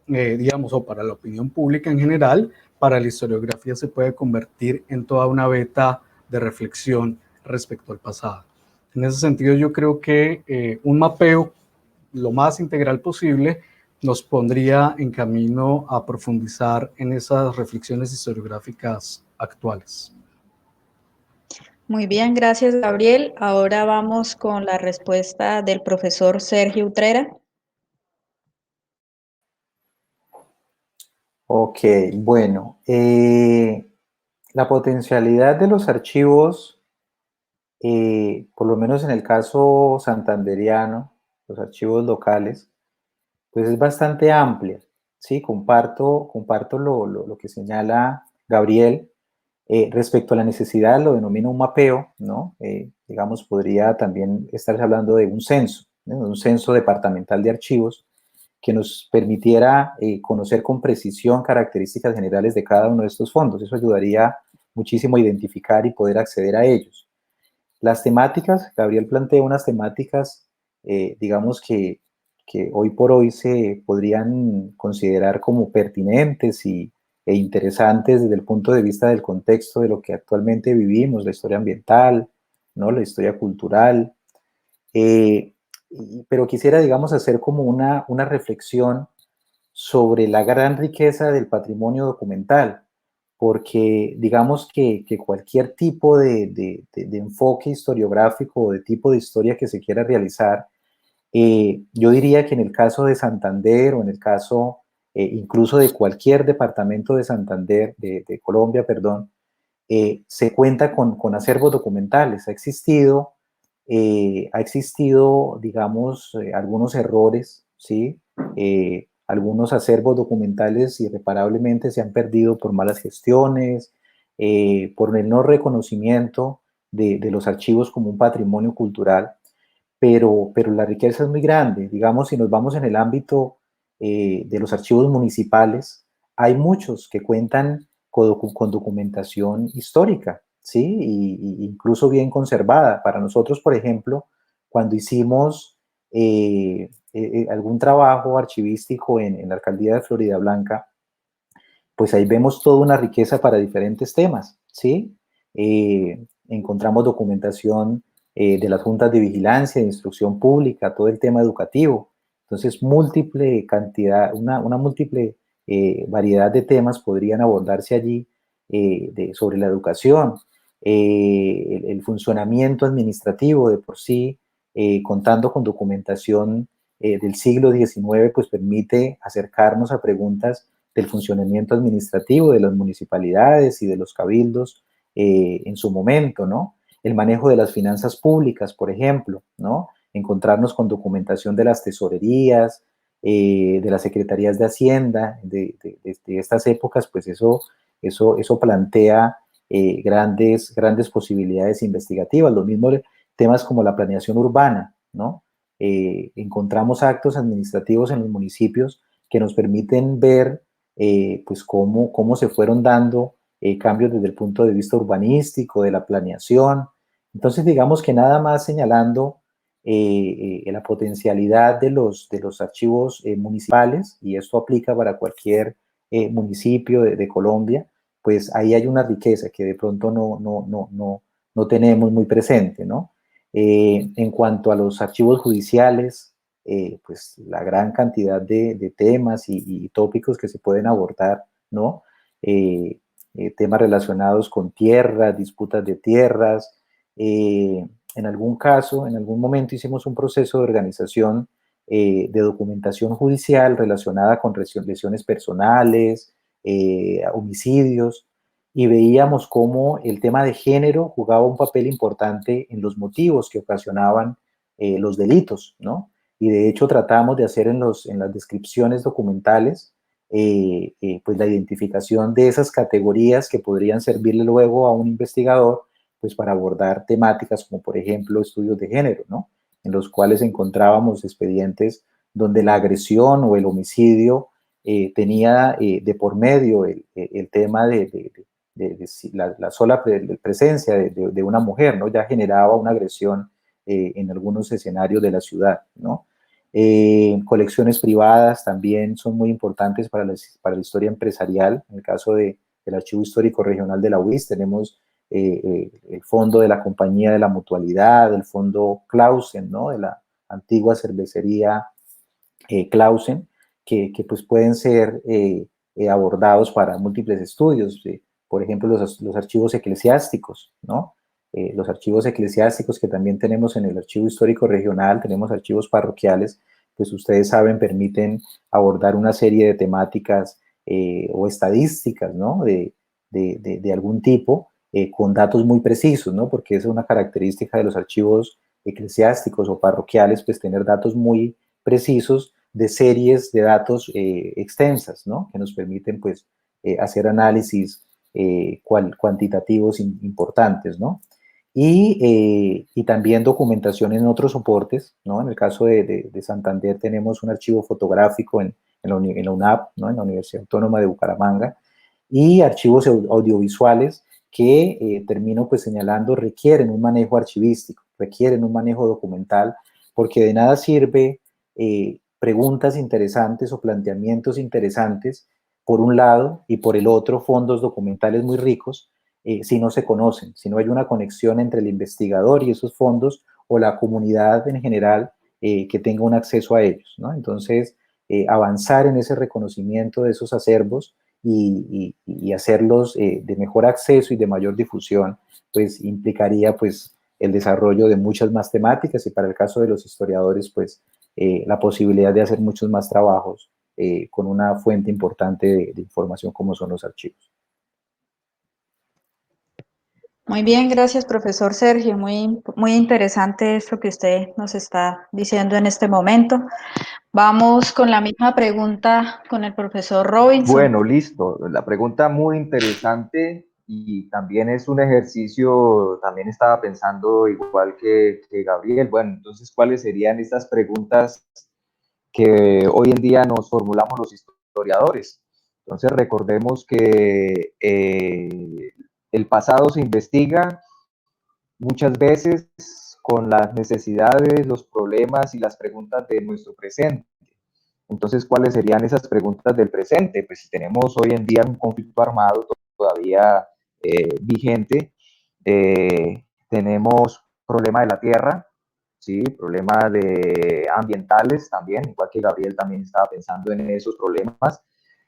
digamos, o para la opinión pública en general. Para la historiografía se puede convertir en toda una veta de reflexión respecto al pasado. En ese sentido, yo creo que un mapeo lo más integral posible nos pondría en camino a profundizar en esas reflexiones historiográficas actuales. Muy bien, gracias, Gabriel. Ahora vamos con la respuesta del profesor Sergio Utrera. Ok, bueno, la potencialidad de los archivos, por lo menos en el caso santanderiano, los archivos locales, pues es bastante amplia, ¿sí? Comparto lo que señala Gabriel. Respecto a la necesidad, lo denomina un mapeo, ¿no? Digamos, podría también estarse hablando de un censo, ¿no? Un censo departamental de archivos que nos permitiera conocer con precisión características generales de cada uno de estos fondos. Eso ayudaría muchísimo a identificar y poder acceder a ellos. Las temáticas, Gabriel plantea unas temáticas, digamos que hoy por hoy se podrían considerar como pertinentes e interesantes desde el punto de vista del contexto de lo que actualmente vivimos, la historia ambiental, ¿no? La historia cultural. Pero quisiera, digamos, hacer como una reflexión sobre la gran riqueza del patrimonio documental, porque digamos que cualquier tipo de enfoque historiográfico o de tipo de historia que se quiera realizar, yo diría que en el caso de Santander o en el caso incluso de cualquier departamento de Santander, de Colombia, perdón, se cuenta con acervos documentales. Ha existido, digamos, algunos errores, ¿sí? Algunos acervos documentales irreparablemente se han perdido por malas gestiones, por el no reconocimiento de los archivos como un patrimonio cultural, pero la riqueza es muy grande. Digamos, si nos vamos en el ámbito de los archivos municipales, hay muchos que cuentan con documentación histórica, ¿sí? Y incluso bien conservada. Para nosotros, por ejemplo, cuando hicimos algún trabajo archivístico en la alcaldía de Floridablanca, pues ahí vemos toda una riqueza para diferentes temas, ¿sí? Encontramos documentación de las juntas de vigilancia, de instrucción pública, todo el tema educativo. Entonces, múltiple cantidad, una múltiple variedad de temas podrían abordarse allí sobre la educación, el funcionamiento administrativo de por sí, contando con documentación del siglo XIX, pues permite acercarnos a preguntas del funcionamiento administrativo de las municipalidades y de los cabildos en su momento, ¿no? El manejo de las finanzas públicas, por ejemplo, ¿no? Encontrarnos con documentación de las tesorerías, de las secretarías de Hacienda, de estas épocas, pues eso plantea grandes posibilidades investigativas. Los mismos temas como la planeación urbana, ¿no? Encontramos actos administrativos en los municipios que nos permiten ver pues cómo se fueron dando cambios desde el punto de vista urbanístico, de la planeación. Entonces, digamos que nada más señalando la potencialidad de los archivos municipales, y esto aplica para cualquier municipio de Colombia, pues ahí hay una riqueza que de pronto no tenemos muy presente, ¿no? En cuanto a los archivos judiciales, pues la gran cantidad de temas y tópicos que se pueden abordar, ¿no? Temas relacionados con tierras, disputas de tierras. En algún caso, en algún momento hicimos un proceso de organización de documentación judicial relacionada con lesiones personales, homicidios, y veíamos cómo el tema de género jugaba un papel importante en los motivos que ocasionaban los delitos, ¿no? Y de hecho tratamos de hacer en las descripciones documentales pues la identificación de esas categorías que podrían servirle luego a un investigador pues para abordar temáticas como por ejemplo estudios de género, ¿no? En los cuales encontrábamos expedientes donde la agresión o el homicidio tenía de por medio el tema de si la sola presencia de una mujer, ¿no? Ya generaba una agresión en algunos escenarios de la ciudad, ¿no? Colecciones privadas también son muy importantes para la historia empresarial. En el caso del Archivo Histórico Regional de la UIS tenemos el fondo de la Compañía de la Mutualidad, el fondo Clausen, ¿no? De la antigua cervecería Clausen, que pues pueden ser abordados para múltiples estudios. Por ejemplo, los archivos eclesiásticos, ¿no? Los archivos eclesiásticos que también tenemos en el Archivo Histórico Regional, tenemos archivos parroquiales, pues ustedes saben, permiten abordar una serie de temáticas o estadísticas, ¿no? De algún tipo, con datos muy precisos, ¿no? Porque esa es una característica de los archivos eclesiásticos o parroquiales, pues tener datos muy precisos de series de datos extensas, ¿no? Que nos permiten, pues, hacer análisis cuantitativos importantes, ¿no? Y también documentación en otros soportes, ¿no? En el caso de Santander tenemos un archivo fotográfico en la UNAP, ¿no? En la Universidad Autónoma de Bucaramanga, y archivos audiovisuales que, termino pues señalando, requieren un manejo archivístico, requieren un manejo documental, porque de nada sirve preguntas interesantes o planteamientos interesantes por un lado y por el otro fondos documentales muy ricos si no se conocen, si no hay una conexión entre el investigador y esos fondos o la comunidad en general que tenga un acceso a ellos, ¿no? Entonces, avanzar en ese reconocimiento de esos acervos y hacerlos de mejor acceso y de mayor difusión, pues implicaría pues el desarrollo de muchas más temáticas y para el caso de los historiadores, pues la posibilidad de hacer muchos más trabajos con una fuente importante de información como son los archivos. Muy bien, gracias, profesor Sergio. Muy interesante esto que usted nos está diciendo en este momento. Vamos con la misma pregunta con el profesor Robinson. Bueno, listo. La pregunta muy interesante y también es un ejercicio, también estaba pensando igual que Gabriel. Bueno, entonces, ¿cuáles serían estas preguntas que hoy en día nos formulamos los historiadores? Entonces, recordemos que el pasado se investiga muchas veces con las necesidades, los problemas y las preguntas de nuestro presente. Entonces, ¿cuáles serían esas preguntas del presente? Pues si tenemos hoy en día un conflicto armado todavía vigente, tenemos problema de la tierra, ¿sí? Problema de ambientales también, igual que Gabriel también estaba pensando en esos problemas.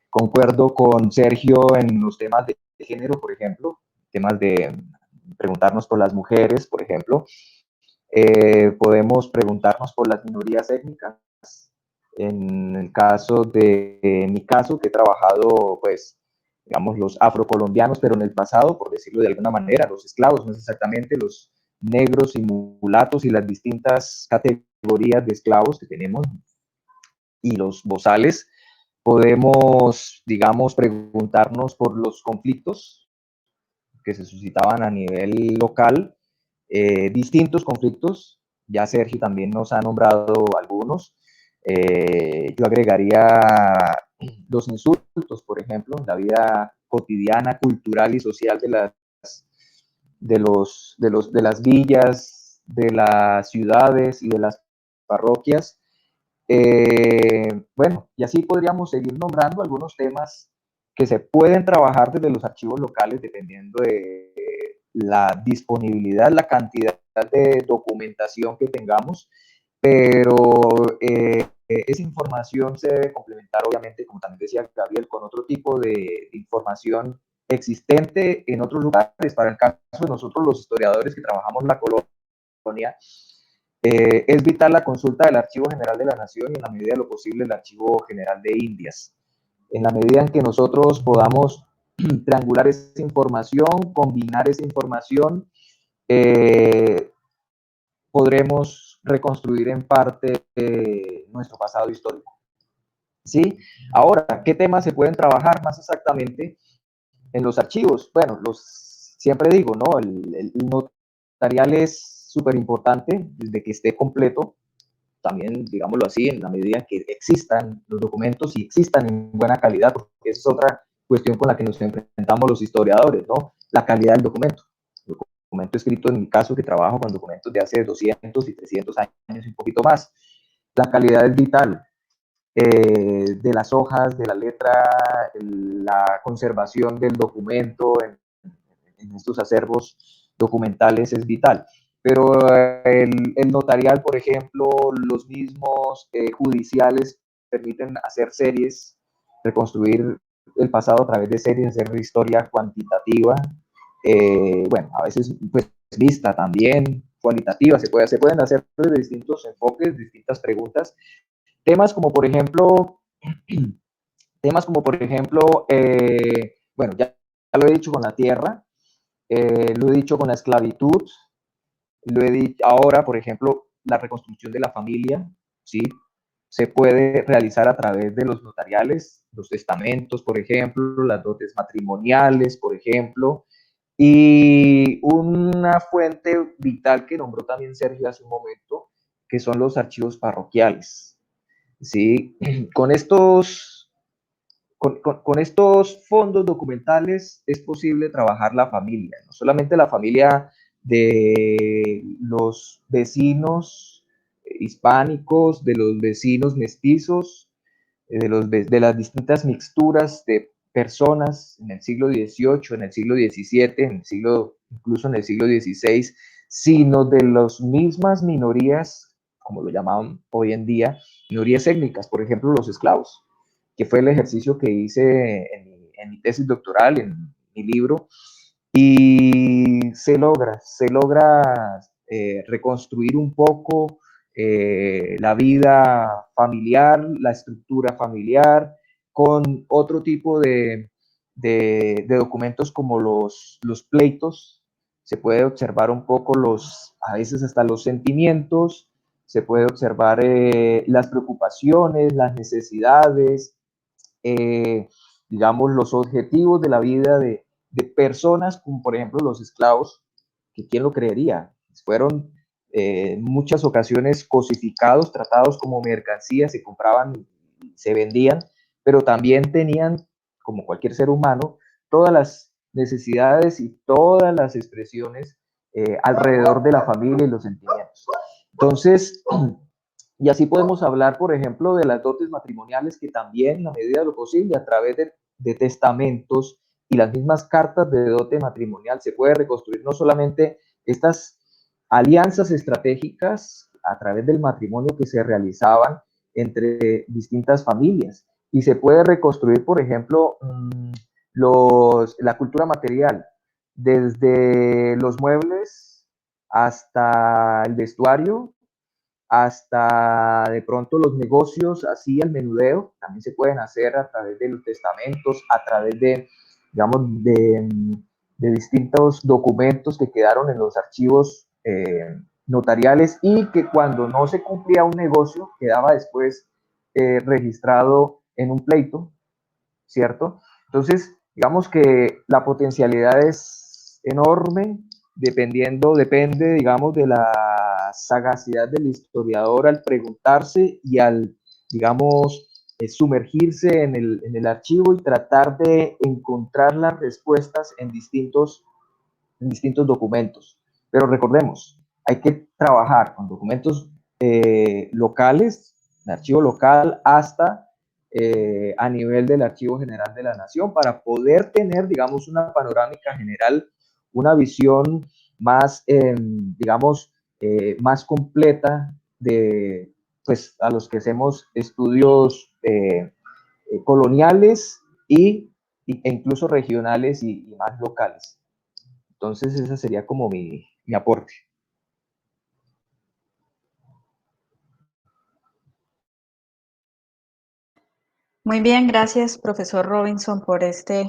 Concuerdo con Sergio en los temas de género, por ejemplo, temas de preguntarnos por las mujeres, por ejemplo. Podemos preguntarnos por las minorías étnicas. En el caso en mi caso, que he trabajado, pues, digamos, los afrocolombianos, pero en el pasado, por decirlo de alguna manera, los esclavos, no es exactamente los negros y mulatos y las distintas categorías de esclavos que tenemos, y los bozales, podemos, digamos, preguntarnos por los conflictos que se suscitaban a nivel local, distintos conflictos, ya Sergio también nos ha nombrado algunos. Yo agregaría los insultos, por ejemplo, en la vida cotidiana, cultural y social de las villas, de las ciudades y de las parroquias. Bueno, y así podríamos seguir nombrando algunos temas que se pueden trabajar desde los archivos locales dependiendo de la disponibilidad, la cantidad de documentación que tengamos, pero esa información se debe complementar, obviamente, como también decía Gabriel, con otro tipo de información existente en otros lugares. Para el caso de nosotros, los historiadores que trabajamos la colonia, es vital la consulta del Archivo General de la Nación y en la medida de lo posible el Archivo General de Indias. En la medida en que nosotros podamos triangular esa información, combinar esa información, podremos reconstruir en parte nuestro pasado histórico. ¿Sí? Ahora, ¿qué temas se pueden trabajar más exactamente en los archivos? Bueno, siempre digo, ¿no? El notarial es súper importante desde que esté completo. también, digámoslo así, en la medida que existan los documentos y existan en buena calidad, porque esa es otra cuestión con la que nos enfrentamos los historiadores, ¿no? La calidad del documento. El documento escrito, en mi caso, que trabajo con documentos de hace 200 y 300 años y un poquito más. La calidad es vital. De las hojas, de la letra, la conservación del documento en estos acervos documentales es vital. Pero el notarial, por ejemplo, los mismos judiciales permiten hacer series, reconstruir el pasado a través de series, hacer una historia cuantitativa, bueno, a veces pues vista también, cualitativa, se pueden hacer de distintos enfoques, distintas preguntas. Temas como por ejemplo, bueno, ya lo he dicho con la tierra, lo he dicho con la esclavitud, lo he dicho ahora, por ejemplo, la reconstrucción de la familia, ¿sí? Se puede realizar a través de los notariales, los testamentos, por ejemplo, las dotes matrimoniales, por ejemplo, y una fuente vital que nombró también Sergio hace un momento, que son los archivos parroquiales, ¿sí? Con estos, con estos fondos documentales es posible trabajar la familia, no solamente la familia de los vecinos hispánicos, de los vecinos mestizos, de las distintas mixturas de personas en el siglo XVIII, en el siglo XVII, incluso en el siglo XVI, sino de las mismas minorías, como lo llamaban hoy en día, minorías étnicas, por ejemplo, los esclavos, que fue el ejercicio que hice en mi tesis doctoral, en mi libro, y se logra reconstruir un poco la vida familiar, la estructura familiar, con otro tipo de documentos como los pleitos. Se puede observar un poco a veces hasta los sentimientos, se puede observar las preocupaciones, las necesidades, eh, digamos, los objetivos de la vida de personas como por ejemplo los esclavos, que quién lo creería, fueron en muchas ocasiones cosificados, tratados como mercancías, se compraban, se vendían, pero también tenían, como cualquier ser humano, todas las necesidades y todas las expresiones alrededor de la familia y los sentimientos. Entonces, y así podemos hablar, por ejemplo, de las dotes matrimoniales que también, en la medida de lo posible, a través de testamentos y las mismas cartas de dote matrimonial, se puede reconstruir no solamente estas alianzas estratégicas a través del matrimonio que se realizaban entre distintas familias, y se puede reconstruir, por ejemplo, la cultura material, desde los muebles hasta el vestuario, hasta de pronto los negocios, así el menudeo, también se pueden hacer a través de los testamentos, a través de, digamos, de distintos documentos que quedaron en los archivos notariales y que cuando no se cumplía un negocio quedaba después registrado en un pleito, ¿cierto? Entonces, digamos que la potencialidad es enorme, depende, digamos, de la sagacidad del historiador al preguntarse y al, digamos, sumergirse en el archivo y tratar de encontrar las respuestas en distintos documentos. Pero recordemos, hay que trabajar con documentos locales, de archivo local, hasta a nivel del Archivo General de la Nación, para poder tener, digamos, una panorámica general, una visión más, digamos, más completa de, pues, a los que hacemos estudios coloniales e incluso regionales y más locales. Entonces, ese sería como mi aporte. Muy bien, gracias, profesor Robinson, por este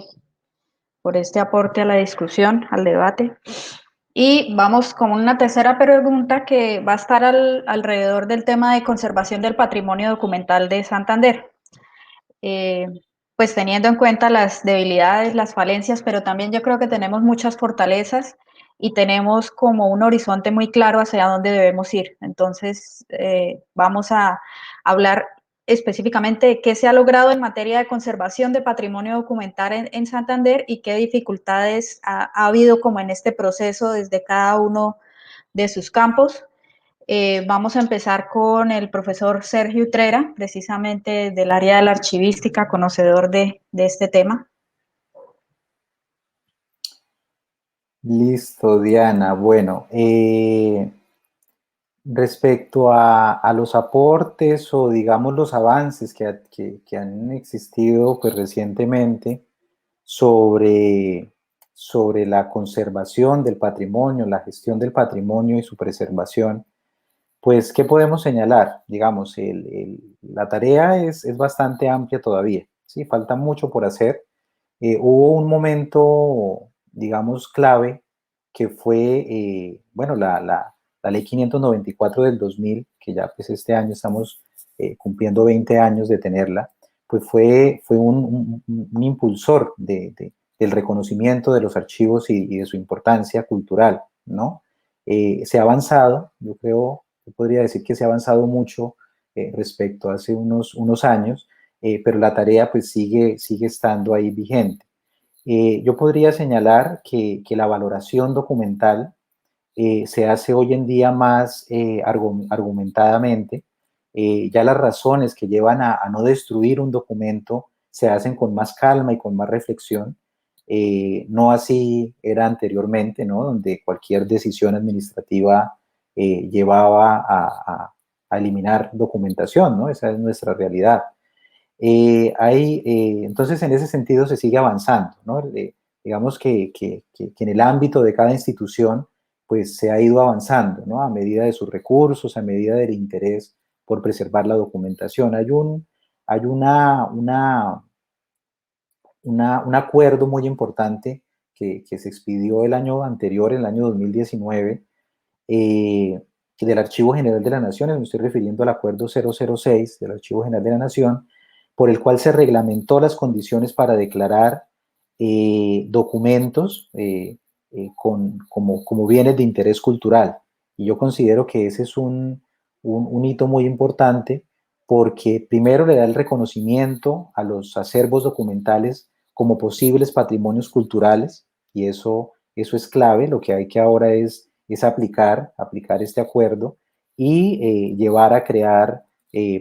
aporte a la discusión, al debate. Y vamos con una tercera pregunta que va a estar alrededor del tema de conservación del patrimonio documental de Santander. Pues teniendo en cuenta las debilidades, las falencias, pero también yo creo que tenemos muchas fortalezas y tenemos como un horizonte muy claro hacia dónde debemos ir. Entonces, vamos a hablar específicamente de qué se ha logrado en materia de conservación de patrimonio documental en Santander y qué dificultades ha habido como en este proceso desde cada uno de sus campos. Vamos a empezar con el profesor Sergio Utrera, precisamente del área de la archivística, conocedor de este tema. Listo, Diana. Bueno, respecto a los aportes o digamos los avances que han existido pues recientemente sobre la conservación del patrimonio, la gestión del patrimonio y su preservación, pues, ¿qué podemos señalar? Digamos, la tarea es bastante amplia todavía, ¿sí? Falta mucho por hacer. Hubo un momento, digamos, clave que fue, bueno, la Ley 594 del 2000, que ya pues este año estamos cumpliendo 20 años de tenerla, pues fue un impulsor del reconocimiento de los archivos y de su importancia cultural, ¿no? Se ha avanzado, yo creo, yo podría decir que se ha avanzado mucho respecto a hace unos años, pero la tarea pues sigue estando ahí vigente. Yo podría señalar que la valoración documental se hace hoy en día más argumentadamente. Ya las razones que llevan a no destruir un documento se hacen con más calma y con más reflexión. No así era anteriormente, ¿no? Donde cualquier decisión administrativa llevaba a eliminar documentación, ¿no? Esa es nuestra realidad. Entonces, en ese sentido se sigue avanzando, ¿no? Digamos que en el ámbito de cada institución, pues se ha ido avanzando, ¿no? A medida de sus recursos, a medida del interés por preservar la documentación. Hay un acuerdo muy importante que se expidió el año anterior, el año 2019, del Archivo General de la Nación. Me estoy refiriendo al Acuerdo 006 del Archivo General de la Nación, por el cual se reglamentó las condiciones para declarar documentos como bienes de interés cultural. Y yo considero que ese es un hito muy importante, porque primero le da el reconocimiento a los acervos documentales como posibles patrimonios culturales, y eso es clave. Lo que hay que ahora es aplicar este acuerdo y llevar a crear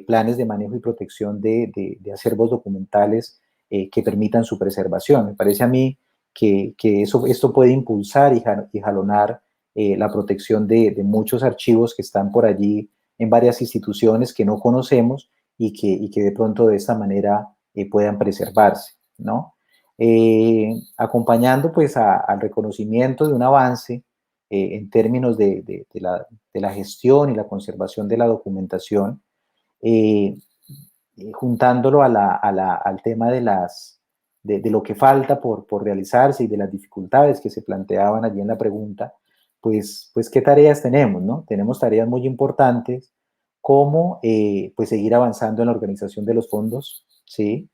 planes de manejo y protección de acervos documentales que permitan su preservación. Me parece a mí que esto puede impulsar y jalonar la protección de muchos archivos que están por allí en varias instituciones que no conocemos y que de pronto de esta manera puedan preservarse, ¿no? Acompañando pues al reconocimiento de un avance en términos de la gestión y la conservación de la documentación, juntándolo al tema de lo que falta por realizarse y de las dificultades que se planteaban allí en la pregunta, pues ¿qué tareas tenemos, no? Tenemos tareas muy importantes como pues seguir avanzando en la organización de los fondos, ¿sí?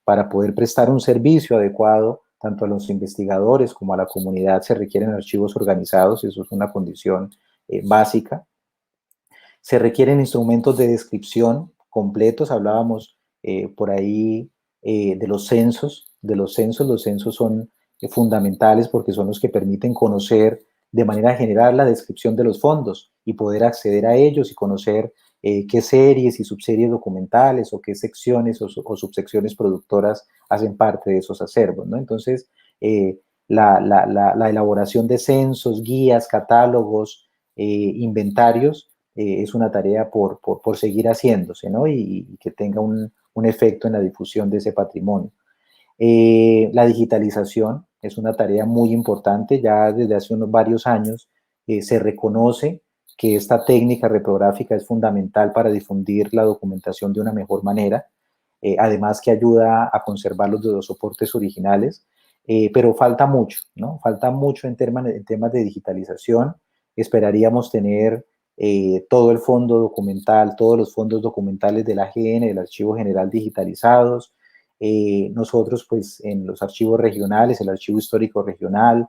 Para poder prestar un servicio adecuado tanto a los investigadores como a la comunidad se requieren archivos organizados, eso es una condición básica. Se requieren instrumentos de descripción completos, hablábamos por ahí de los censos. Los censos son fundamentales porque son los que permiten conocer de manera general la descripción de los fondos y poder acceder a ellos y conocer qué series y subseries documentales o qué secciones o subsecciones productoras hacen parte de esos acervos, ¿no? Entonces, la elaboración de censos, guías, catálogos, inventarios, es una tarea por seguir haciéndose, ¿no? Y que tenga un efecto en la difusión de ese patrimonio. La digitalización es una tarea muy importante. Ya desde hace varios años se reconoce que esta técnica reprográfica es fundamental para difundir la documentación de una mejor manera, además que ayuda a conservar los soportes originales, pero falta mucho, ¿no? Falta mucho en temas de digitalización. Esperaríamos tener todo el fondo documental, todos los fondos documentales del AGN, del Archivo General, digitalizados. Nosotros, pues, en los archivos regionales, el Archivo Histórico Regional,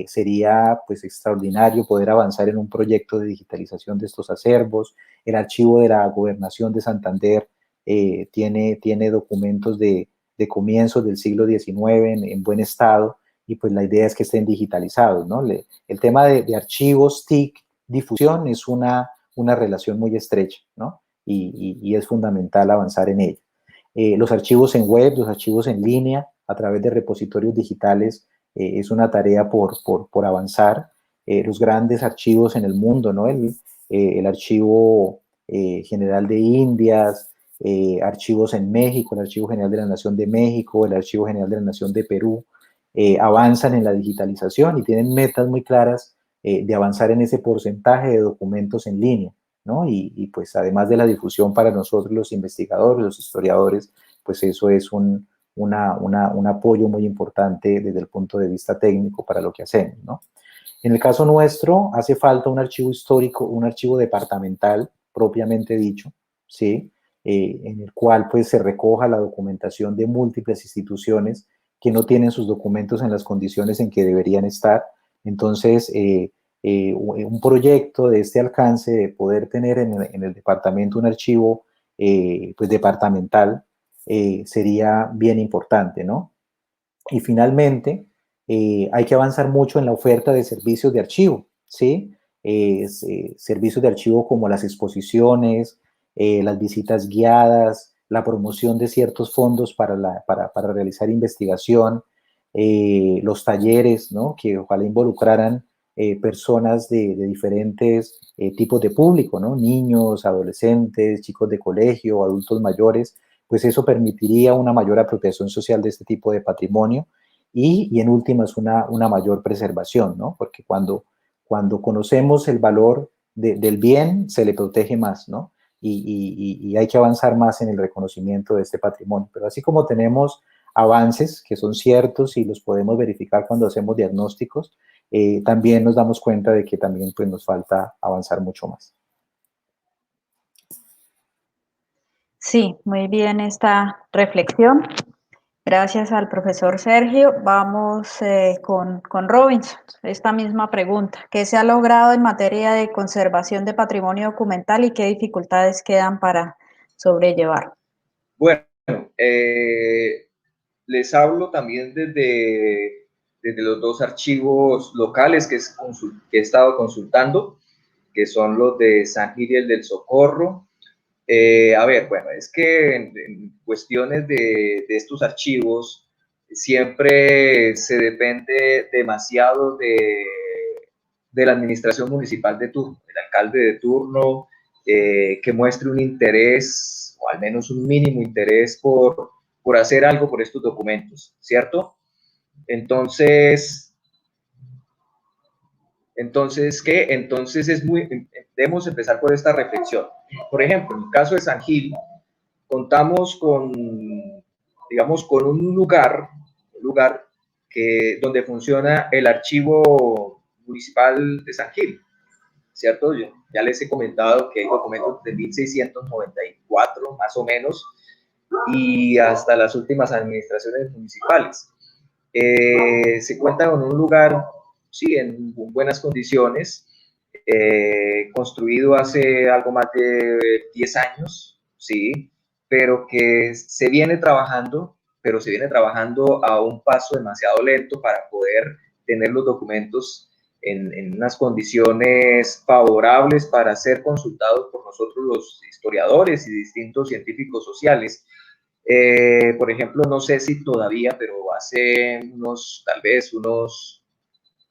Sería pues extraordinario poder avanzar en un proyecto de digitalización de estos acervos. El archivo de la Gobernación de Santander tiene documentos de comienzos del siglo XIX en buen estado, y pues la idea es que estén digitalizados, ¿no? El tema de archivos, TIC, difusión es una relación muy estrecha, ¿no? Y es fundamental avanzar en ella. Los archivos en web, los archivos en línea, a través de repositorios digitales, es una tarea por avanzar. Los grandes archivos en el mundo, ¿no? El Archivo General de Indias, archivos en México, el Archivo General de la Nación de México, el Archivo General de la Nación de Perú, avanzan en la digitalización y tienen metas muy claras de avanzar en ese porcentaje de documentos en línea, ¿no? Y pues además de la difusión para nosotros los investigadores, los historiadores, pues eso es un apoyo muy importante desde el punto de vista técnico para lo que hacemos, ¿no? En el caso nuestro, hace falta un archivo histórico, un archivo departamental, propiamente dicho, ¿sí? En el cual pues se recoja la documentación de múltiples instituciones que no tienen sus documentos en las condiciones en que deberían estar. Entonces, un proyecto de este alcance, de poder tener en el departamento un archivo pues departamental, sería bien importante, ¿no? Y finalmente, hay que avanzar mucho en la oferta de servicios de archivo, ¿sí? Servicios de archivo como las exposiciones, las visitas guiadas, la promoción de ciertos fondos para realizar investigación, los talleres, ¿no? Que ojalá involucraran personas de diferentes tipos de público, ¿no? Niños, adolescentes, chicos de colegio, adultos mayores, pues eso permitiría una mayor apropiación social de este tipo de patrimonio y en últimas una mayor preservación, ¿no? Porque cuando conocemos el valor del bien, se le protege más, ¿no? Y hay que avanzar más en el reconocimiento de este patrimonio. Pero así como tenemos avances que son ciertos y los podemos verificar cuando hacemos diagnósticos, también nos damos cuenta de que también pues, nos falta avanzar mucho más. Sí, muy bien esta reflexión. Gracias al profesor Sergio. Vamos con Robinson. Esta misma pregunta. ¿Qué se ha logrado en materia de conservación de patrimonio documental y qué dificultades quedan para sobrellevar? Bueno, les hablo también desde los dos archivos locales que he estado consultando, que son los de San Gil y el del Socorro. A ver, bueno, es que en cuestiones de estos archivos siempre se depende demasiado de la administración municipal de turno, el alcalde de turno, que muestre un interés, o al menos un mínimo interés por hacer algo por estos documentos, ¿cierto? Entonces, ¿qué? Entonces debemos empezar por esta reflexión. Por ejemplo, en el caso de San Gil, contamos con, digamos, con un lugar donde funciona el archivo municipal de San Gil, ¿cierto? Yo ya les he comentado que hay documentos de 1694, más o menos, y hasta las últimas administraciones municipales. Se cuenta con un lugar, sí, en buenas condiciones, construido hace algo más de 10 años, sí, pero que se viene trabajando a un paso demasiado lento para poder tener los documentos en unas condiciones favorables para ser consultados por nosotros los historiadores y distintos científicos sociales. Por ejemplo, no sé si todavía, pero hace tal vez unos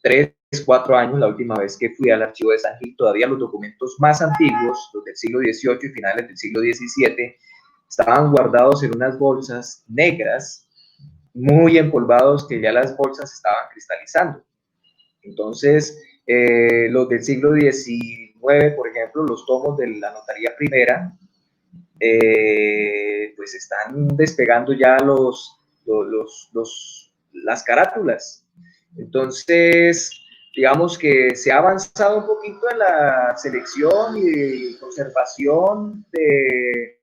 3, 4 años, la última vez que fui al archivo de San Gil, todavía los documentos más antiguos, los del siglo XVIII y finales del siglo XVII, estaban guardados en unas bolsas negras, muy empolvados, que ya las bolsas estaban cristalizando. Entonces, los del siglo XIX, por ejemplo, los tomos de la notaría primera, pues están despegando ya las carátulas. Entonces, digamos que se ha avanzado un poquito en la selección y conservación de,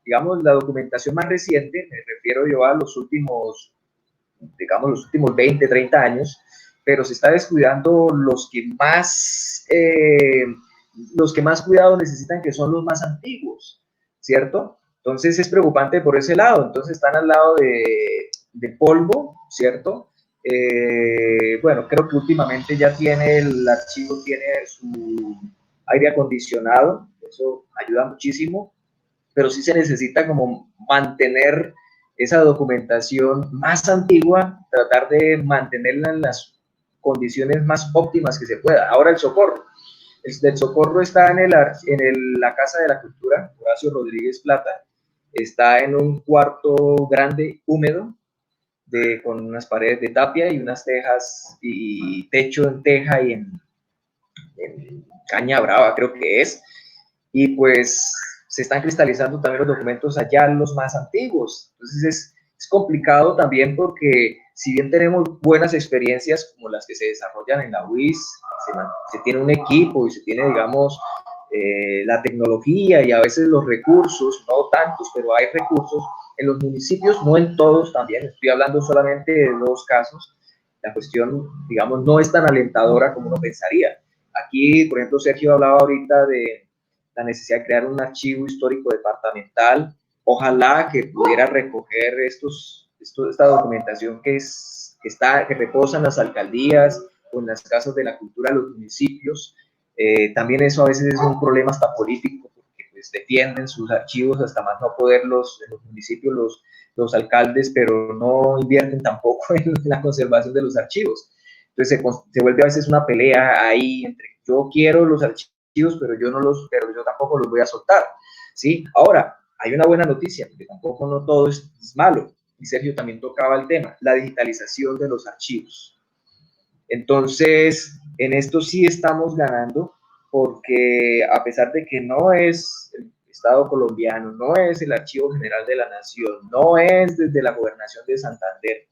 digamos, la documentación más reciente, me refiero yo a los últimos, digamos, los últimos 20, 30 años, pero se está descuidando los que más cuidado necesitan, que son los más antiguos, ¿cierto? Entonces es preocupante por ese lado. Entonces están al lado de polvo, ¿cierto? Bueno, creo que últimamente ya el archivo tiene su aire acondicionado, eso ayuda muchísimo, pero sí se necesita como mantener esa documentación más antigua, tratar de mantenerla en las condiciones más óptimas que se pueda. Ahora el socorro. El socorro está la Casa de la Cultura, Horacio Rodríguez Plata, está en un cuarto grande, húmedo, con unas paredes de tapia y unas tejas, y techo en teja y en caña brava, creo que es, y pues se están cristalizando también los documentos allá, los más antiguos. Entonces es complicado también porque si bien tenemos buenas experiencias como las que se desarrollan en la UIS, se tiene un equipo y se tiene, digamos, la tecnología y a veces los recursos, no tantos, pero hay recursos en los municipios, no en todos también, estoy hablando solamente de 2 casos, la cuestión, digamos, no es tan alentadora como uno pensaría. Aquí, por ejemplo, Sergio hablaba ahorita de la necesidad de crear un archivo histórico departamental, ojalá que pudiera recoger esta documentación que reposa en las alcaldías o en las casas de la cultura de los municipios. También eso a veces es un problema hasta político, porque pues defienden sus archivos hasta más no poder en los municipios los alcaldes, pero no invierten tampoco en la conservación de los archivos. Entonces se vuelve a veces una pelea ahí entre yo quiero los archivos, pero yo tampoco los voy a soltar, ¿sí? Ahora, hay una buena noticia, porque tampoco no todo es malo, y Sergio también tocaba el tema, la digitalización de los archivos. Entonces, en esto sí estamos ganando, porque a pesar de que no es el Estado colombiano, no es el Archivo General de la Nación, no es desde la Gobernación de Santander,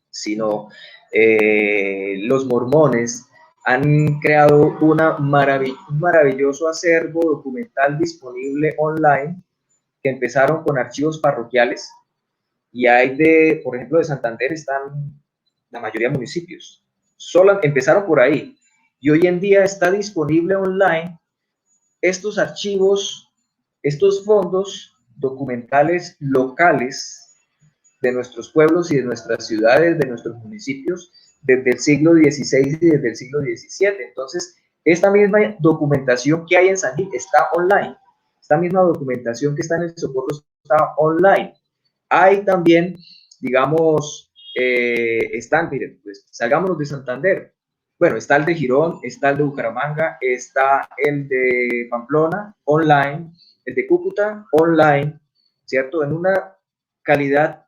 sino los mormones han creado un maravilloso acervo documental disponible online, que empezaron con archivos parroquiales, y hay por ejemplo, de Santander están la mayoría de municipios. Solo empezaron por ahí, y hoy en día está disponible online estos archivos, estos fondos documentales locales de nuestros pueblos y de nuestras ciudades, de nuestros municipios, desde el siglo XVI y desde el siglo XVII. Entonces, esta misma documentación que hay en San Gil está online. Esta misma documentación que está en el Socorro está online. Hay también, digamos, miren, pues salgámonos de Santander. Bueno, está el de Girón, está el de Bucaramanga, está el de Pamplona, online, el de Cúcuta, online, ¿cierto? En una calidad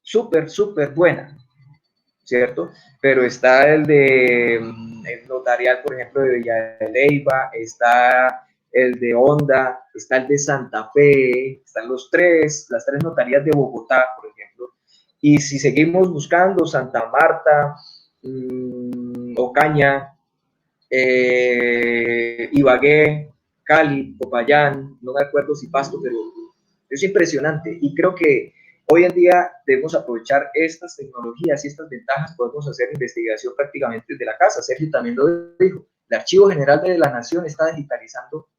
súper buena, ¿cierto? Pero está el notarial, por ejemplo, de Villa de Leyva, está el de Honda, está el de Santa Fe, están las tres notarías de Bogotá, por ejemplo. Y si seguimos buscando Santa Marta, Ocaña, Ibagué, Cali, Popayán, no me acuerdo si Pasto, pero es impresionante. Y creo que hoy en día debemos aprovechar estas tecnologías y estas ventajas. Podemos hacer investigación prácticamente desde la casa. Sergio también lo dijo. El Archivo General de la Nación está digitalizando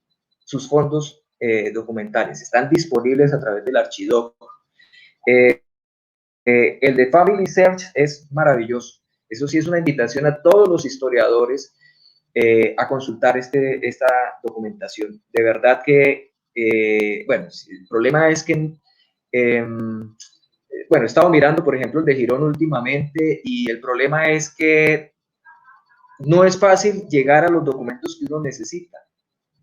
sus fondos documentales. Están disponibles a través del Archidoc. El de Family Search es maravilloso. Eso sí es una invitación a todos los historiadores a consultar esta documentación. De verdad que, bueno, el problema es que bueno, he estado mirando, por ejemplo, el de Girón últimamente, y el problema es que no es fácil llegar a los documentos que uno necesita,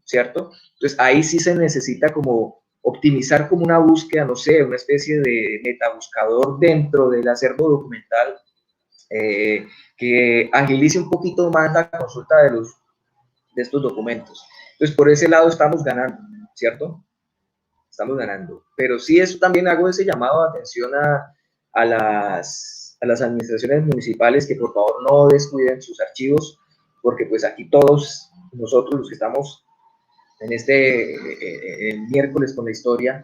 ¿cierto? Entonces, ahí sí se necesita como optimizar como una búsqueda, no sé, una especie de metabuscador dentro del acervo documental que agilice un poquito más la consulta de estos documentos. Entonces, por ese lado estamos ganando, ¿cierto? Estamos ganando. Pero sí, eso también hago ese llamado de atención a las administraciones municipales, que por favor no descuiden sus archivos, porque pues aquí todos nosotros los que estamos en el miércoles con la historia,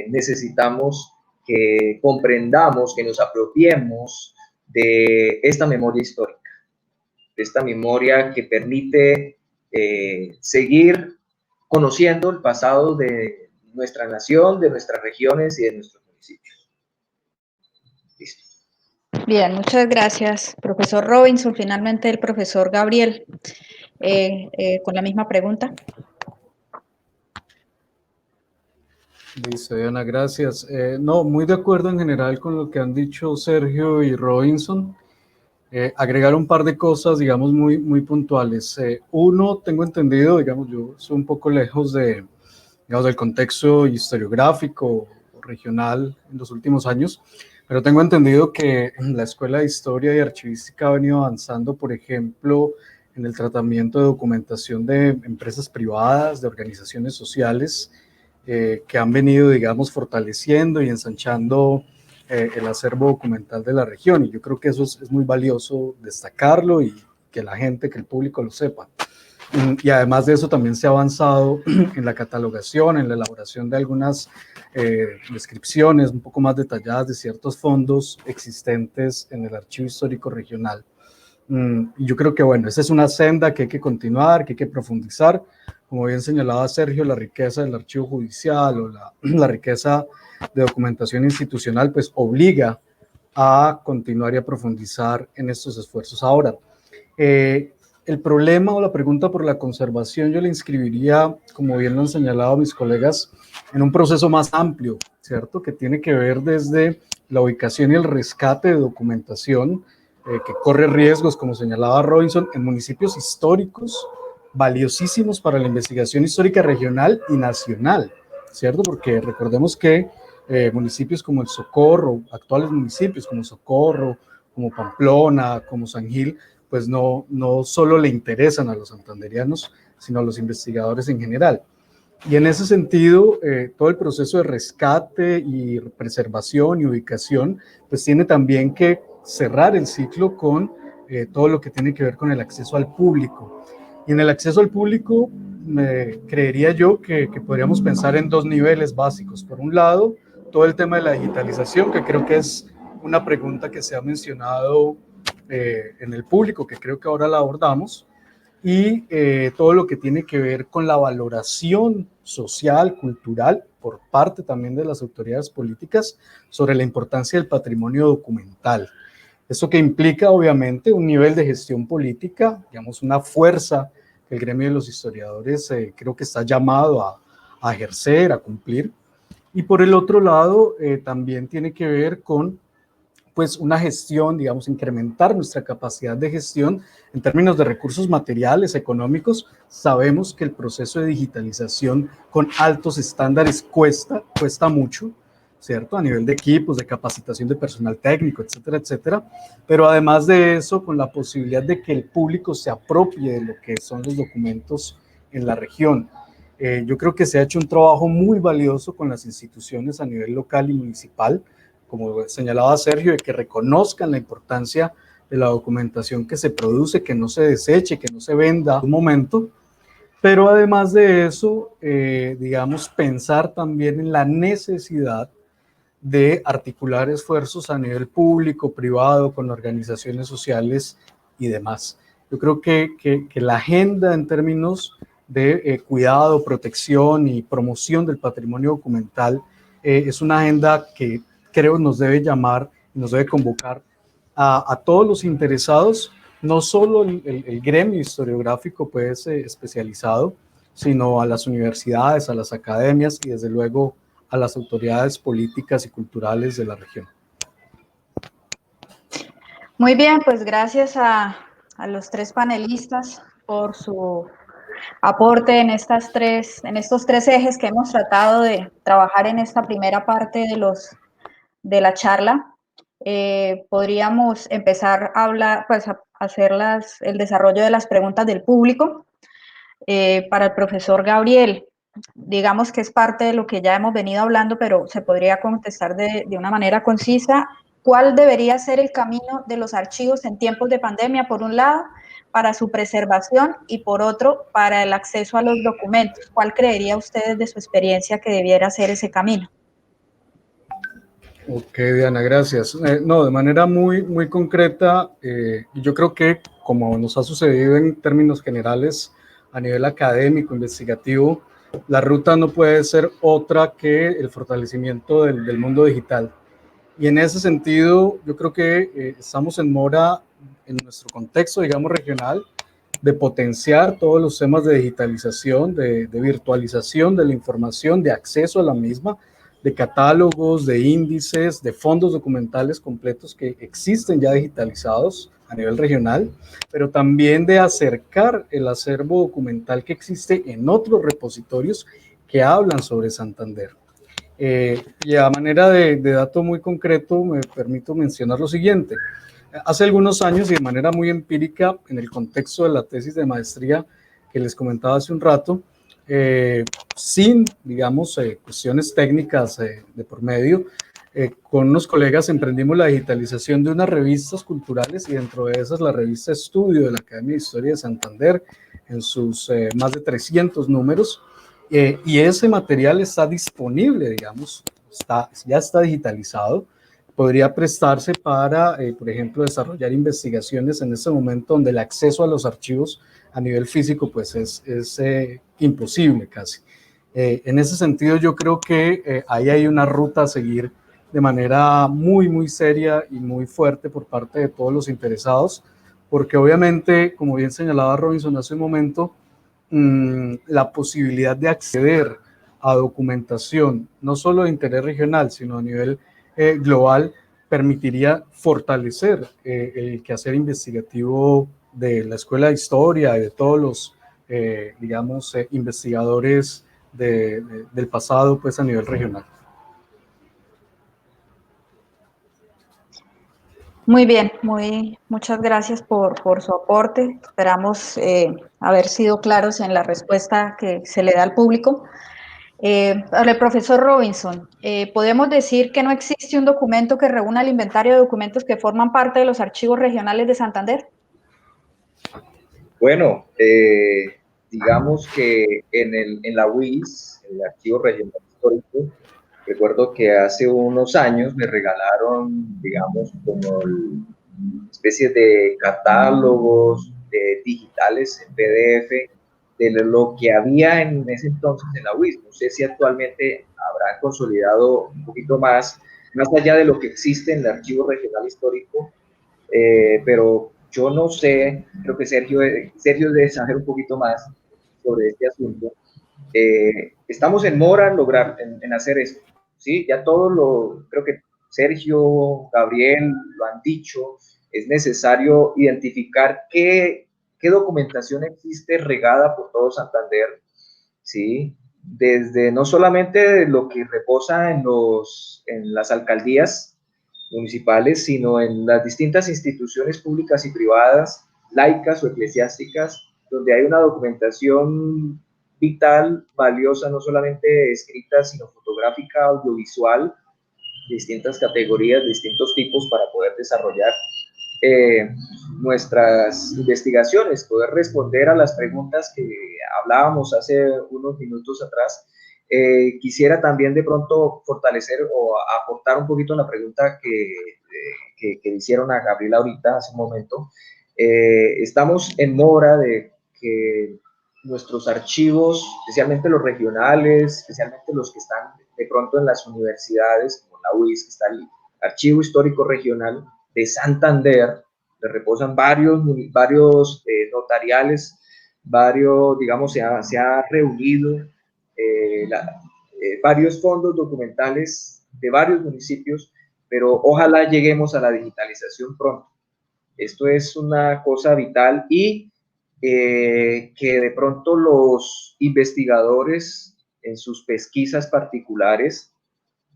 necesitamos que comprendamos, que nos apropiemos de esta memoria histórica, de esta memoria que permite seguir conociendo el pasado de nuestra nación, de nuestras regiones y de nuestros municipios. Listo. Bien, muchas gracias, profesor Robinson. Finalmente, el profesor Gabriel, con la misma pregunta. Dice Diana, gracias. No, muy de acuerdo en general con lo que han dicho Sergio y Robinson. Agregar un par de cosas, digamos, muy puntuales. Uno, tengo entendido, digamos, yo soy un poco lejos digamos, del contexto historiográfico o regional en los últimos años, pero tengo entendido que la Escuela de Historia y Archivística ha venido avanzando, por ejemplo, en el tratamiento de documentación de empresas privadas, de organizaciones sociales, que han venido, digamos, fortaleciendo y ensanchando el acervo documental de la región, y yo creo que eso es muy valioso destacarlo y que la gente, que el público lo sepa. Y además de eso también se ha avanzado en la catalogación, en la elaboración de algunas descripciones un poco más detalladas de ciertos fondos existentes en el Archivo Histórico Regional. Y yo creo que, bueno, esa es una senda que hay que continuar, que hay que profundizar. Como bien señalaba Sergio, la riqueza del archivo judicial o la riqueza de documentación institucional, pues obliga a continuar y a profundizar en estos esfuerzos. Ahora, el problema o la pregunta por la conservación yo la inscribiría, como bien lo han señalado mis colegas, en un proceso más amplio, ¿cierto? Que tiene que ver desde la ubicación y el rescate de documentación, que corre riesgos, como señalaba Robinson, en municipios históricos valiosísimos para la investigación histórica regional y nacional, ¿cierto? Porque recordemos que municipios como el Socorro, actuales municipios como Socorro, como Pamplona, como San Gil, pues no solo le interesan a los santanderianos, sino a los investigadores en general. Y en ese sentido, todo el proceso de rescate y preservación y ubicación, pues tiene también que cerrar el ciclo con todo lo que tiene que ver con el acceso al público. Y en el acceso al público, creería yo que podríamos pensar en dos niveles básicos. Por un lado, todo el tema de la digitalización, que creo que es una pregunta que se ha mencionado en el público, que creo que ahora la abordamos, y todo lo que tiene que ver con la valoración social, cultural, por parte también de las autoridades políticas, sobre la importancia del patrimonio documental. Eso que implica, obviamente, un nivel de gestión política, digamos, una fuerza que el gremio de los historiadores creo que está llamado a ejercer, a cumplir. Y por el otro lado, también tiene que ver con pues una gestión, digamos, incrementar nuestra capacidad de gestión en términos de recursos materiales, económicos. Sabemos que el proceso de digitalización con altos estándares cuesta mucho, ¿cierto? A nivel de equipos, de capacitación de personal técnico, etcétera, etcétera. Pero además de eso, con la posibilidad de que el público se apropie de lo que son los documentos en la región. Yo creo que se ha hecho un trabajo muy valioso con las instituciones a nivel local y municipal, como señalaba Sergio, de que reconozcan la importancia de la documentación que se produce, que no se deseche, que no se venda en un momento, pero además de eso, digamos, pensar también en la necesidad de articular esfuerzos a nivel público, privado, con organizaciones sociales y demás. Yo creo que la agenda en términos de cuidado, protección y promoción del patrimonio documental es una agenda que creo nos debe llamar, nos debe convocar a todos los interesados, no solo el gremio historiográfico pues, especializado, sino a las universidades, a las academias y desde luego a las autoridades políticas y culturales de la región. Muy bien, pues gracias a los tres panelistas por su aporte en estos tres ejes que hemos tratado de trabajar en esta primera parte de la charla. Podríamos empezar a hablar, pues a hacer el desarrollo de las preguntas del público. Para el profesor Gabriel, digamos que es parte de lo que ya hemos venido hablando, pero se podría contestar de una manera concisa. ¿Cuál debería ser el camino de los archivos en tiempos de pandemia, por un lado, para su preservación y por otro, para el acceso a los documentos? ¿Cuál creería usted de su experiencia que debiera ser ese camino? Ok, Diana, gracias. No, de manera muy concreta, yo creo que como nos ha sucedido en términos generales a nivel académico, investigativo, la ruta no puede ser otra que el fortalecimiento del mundo digital. Y en ese sentido, yo creo que estamos en mora, en nuestro contexto, digamos, regional, de potenciar todos los temas de digitalización, de virtualización de la información, de acceso a la misma, de catálogos, de índices, de fondos documentales completos que existen ya digitalizados a nivel regional, pero también de acercar el acervo documental que existe en otros repositorios que hablan sobre Santander. Y a manera de dato muy concreto, me permito mencionar lo siguiente. Hace algunos años y de manera muy empírica, en el contexto de la tesis de maestría que les comentaba hace un rato, sin, digamos, cuestiones técnicas de por medio, con unos colegas emprendimos la digitalización de unas revistas culturales y dentro de esas la revista Estudio de la Academia de Historia de Santander en sus más de 300 números. Y ese material está disponible, digamos, ya está digitalizado, podría prestarse para, por ejemplo, desarrollar investigaciones en este momento donde el acceso a los archivos a nivel físico pues es imposible casi. En ese sentido yo creo que ahí hay una ruta a seguir de manera muy seria y muy fuerte por parte de todos los interesados, porque obviamente, como bien señalaba Robinson hace un momento, la posibilidad de acceder a documentación, no solo de interés regional, sino a nivel global, permitiría fortalecer el quehacer investigativo de la Escuela de Historia y de todos los, digamos, investigadores del pasado, pues a nivel regional. Muy bien, muchas gracias por su aporte. Esperamos haber sido claros en la respuesta que se le da al público. Al profesor Robinson, ¿podemos decir que no existe un documento que reúna el inventario de documentos que forman parte de los archivos regionales de Santander? Bueno, digamos que en la UIS, el Archivo Regional Histórico, recuerdo que hace unos años me regalaron, digamos, como especies de catálogos digitales en PDF de lo que había en ese entonces en la UIS. No sé si actualmente habrá consolidado un poquito más allá de lo que existe en el Archivo Regional Histórico, pero yo no sé, creo que Sergio debe saber un poquito más sobre este asunto. Estamos en mora en hacer eso, ¿sí? Ya creo que Sergio, Gabriel lo han dicho, es necesario identificar qué documentación existe regada por todo Santander, ¿sí? Desde no solamente lo que reposa en las alcaldías municipales, sino en las distintas instituciones públicas y privadas, laicas o eclesiásticas, donde hay una documentación vital, valiosa, no solamente escrita, sino fotográfica, audiovisual, distintas categorías, distintos tipos para poder desarrollar nuestras investigaciones, poder responder a las preguntas que hablábamos hace unos minutos atrás. Quisiera también de pronto fortalecer o aportar un poquito la pregunta que hicieron a Gabriela ahorita hace un momento. Estamos en mora de que nuestros archivos, especialmente los regionales, especialmente los que están de pronto en las universidades, como la UIS, que está el Archivo Histórico Regional de Santander, le reposan varios notariales, digamos, se ha reunido varios fondos documentales de varios municipios, pero ojalá lleguemos a la digitalización pronto. Esto es una cosa vital y que de pronto los investigadores en sus pesquisas particulares,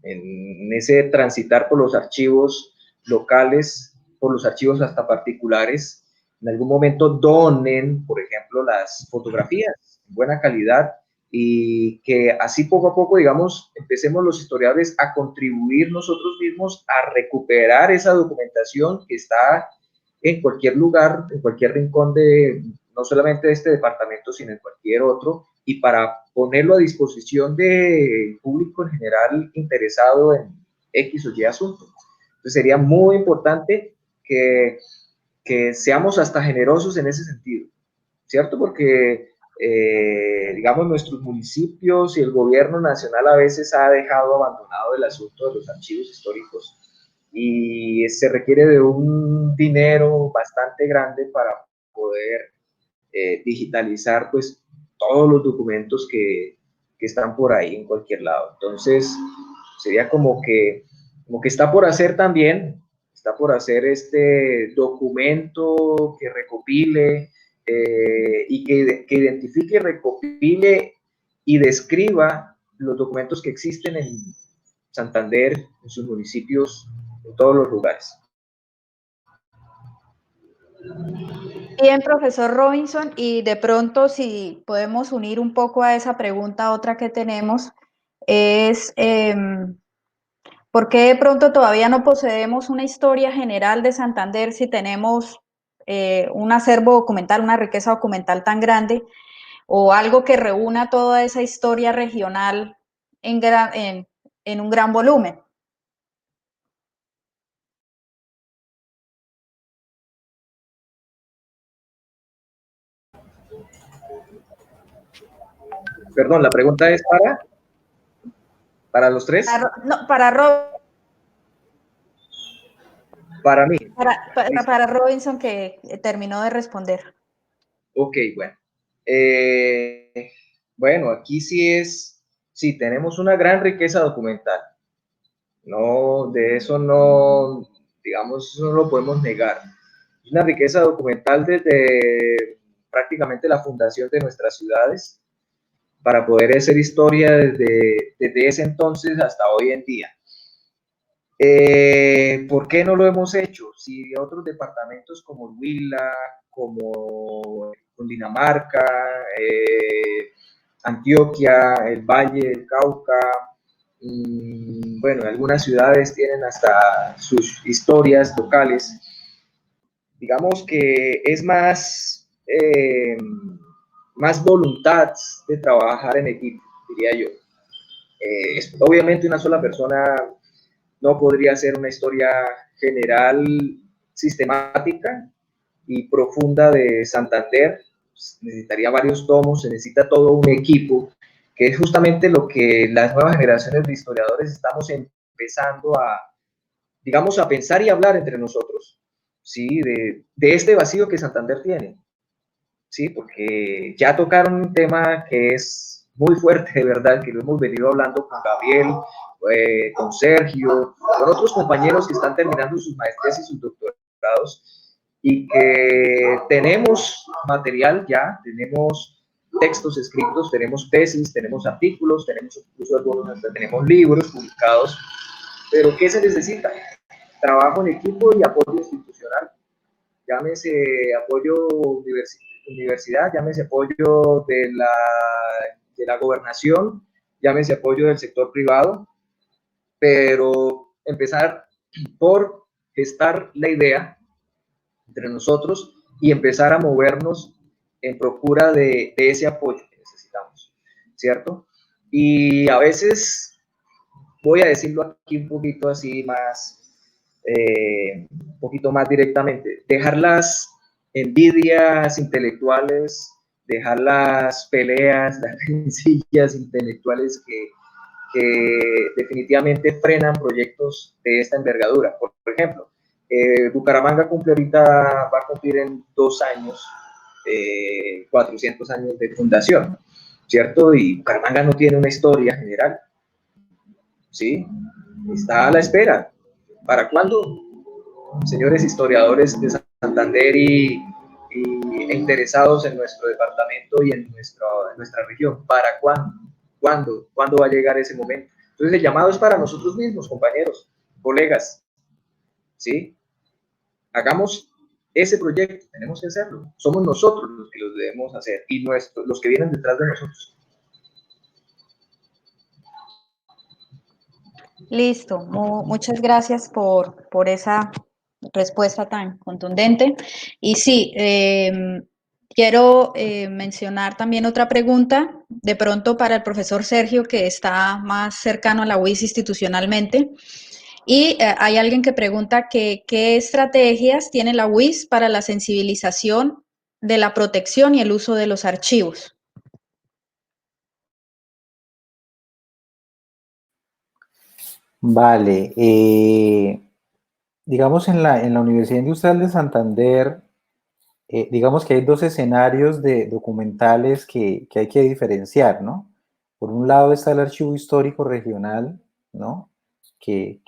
en ese transitar por los archivos locales, por los archivos hasta particulares, en algún momento donen, por ejemplo, las fotografías en buena calidad y que así poco a poco, digamos, empecemos los historiadores a contribuir nosotros mismos a recuperar esa documentación que está en cualquier lugar, en cualquier rincón no solamente de este departamento, sino en cualquier otro, y para ponerlo a disposición del público en general interesado X o Y asunto. Entonces sería muy importante que seamos hasta generosos en ese sentido, ¿cierto? Porque, digamos, nuestros municipios y el gobierno nacional a veces ha dejado abandonado el asunto de los archivos históricos y se requiere de un dinero bastante grande para poder digitalizar pues todos los documentos que están por ahí en cualquier lado. Entonces, sería como que está por hacer también, está por hacer este documento que recopile y que identifique, recopile y describa los documentos que existen en Santander, en sus municipios, en todos los lugares. Bien, profesor Robinson, y de pronto si podemos unir un poco a esa pregunta, otra que tenemos es ¿por qué de pronto todavía no poseemos una historia general de Santander si tenemos un acervo documental, una riqueza documental tan grande, o algo que reúna toda esa historia regional en un gran volumen? Perdón, la pregunta es para los tres. Para mí. Para Robinson, que terminó de responder. Ok, bueno. Bueno, aquí sí tenemos una gran riqueza documental. No, de eso no, digamos, eso no lo podemos negar. Una riqueza documental desde prácticamente la fundación de nuestras ciudades para poder hacer historia desde ese entonces hasta hoy en día. ¿Por qué no lo hemos hecho? Si otros departamentos como Huila, como Cundinamarca, Antioquia, el Valle del Cauca, bueno, algunas ciudades tienen hasta sus historias locales. Digamos que es más voluntad de trabajar en equipo, diría yo. Obviamente una sola persona no podría ser una historia general, sistemática y profunda de Santander. Necesitaría varios tomos, se necesita todo un equipo, que es justamente lo que las nuevas generaciones de historiadores estamos empezando digamos, a pensar y hablar entre nosotros, ¿sí? De este vacío que Santander tiene, ¿sí? Porque ya tocaron un tema que es muy fuerte, de verdad, que lo hemos venido hablando con Gabriel, con Sergio, con otros compañeros que están terminando sus maestrías y sus doctorados, y que tenemos material ya, tenemos textos escritos, tenemos tesis, tenemos artículos, tenemos incluso algunos, tenemos libros publicados, pero ¿qué se necesita? Trabajo en equipo y apoyo institucional. Llámese apoyo universidad, llámese apoyo de la gobernación, llámese apoyo del sector privado, pero empezar por gestar la idea entre nosotros y empezar a movernos en procura de ese apoyo que necesitamos, ¿cierto? Y a veces, voy a decirlo aquí un poquito así más, un poquito más directamente, dejar las envidias intelectuales, dejar las peleas, las rencillas intelectuales que definitivamente frenan proyectos de esta envergadura. Por ejemplo, Bucaramanga va a cumplir en 2 años 400 años de fundación, ¿cierto? Y Bucaramanga no tiene una historia general, ¿sí? Está a la espera. ¿Para cuándo? Señores historiadores de Santander e interesados en nuestro departamento y en nuestra región, ¿para cuándo? ¿Cuándo va a llegar ese momento? Entonces el llamado es para nosotros mismos, compañeros, colegas, ¿sí? Hagamos ese proyecto, tenemos que hacerlo. Somos nosotros los que lo debemos hacer y los que vienen detrás de nosotros. Listo, muchas gracias por esa respuesta tan contundente. Y sí, quiero mencionar también otra pregunta, de pronto para el profesor Sergio, que está más cercano a la UIS institucionalmente. Y hay alguien que pregunta qué estrategias tiene la UIS para la sensibilización de la protección y el uso de los archivos. Vale, digamos en la Universidad Industrial de Santander, digamos que hay dos escenarios de documentales que hay que diferenciar, ¿no? Por un lado está el Archivo Histórico Regional, ¿no? Que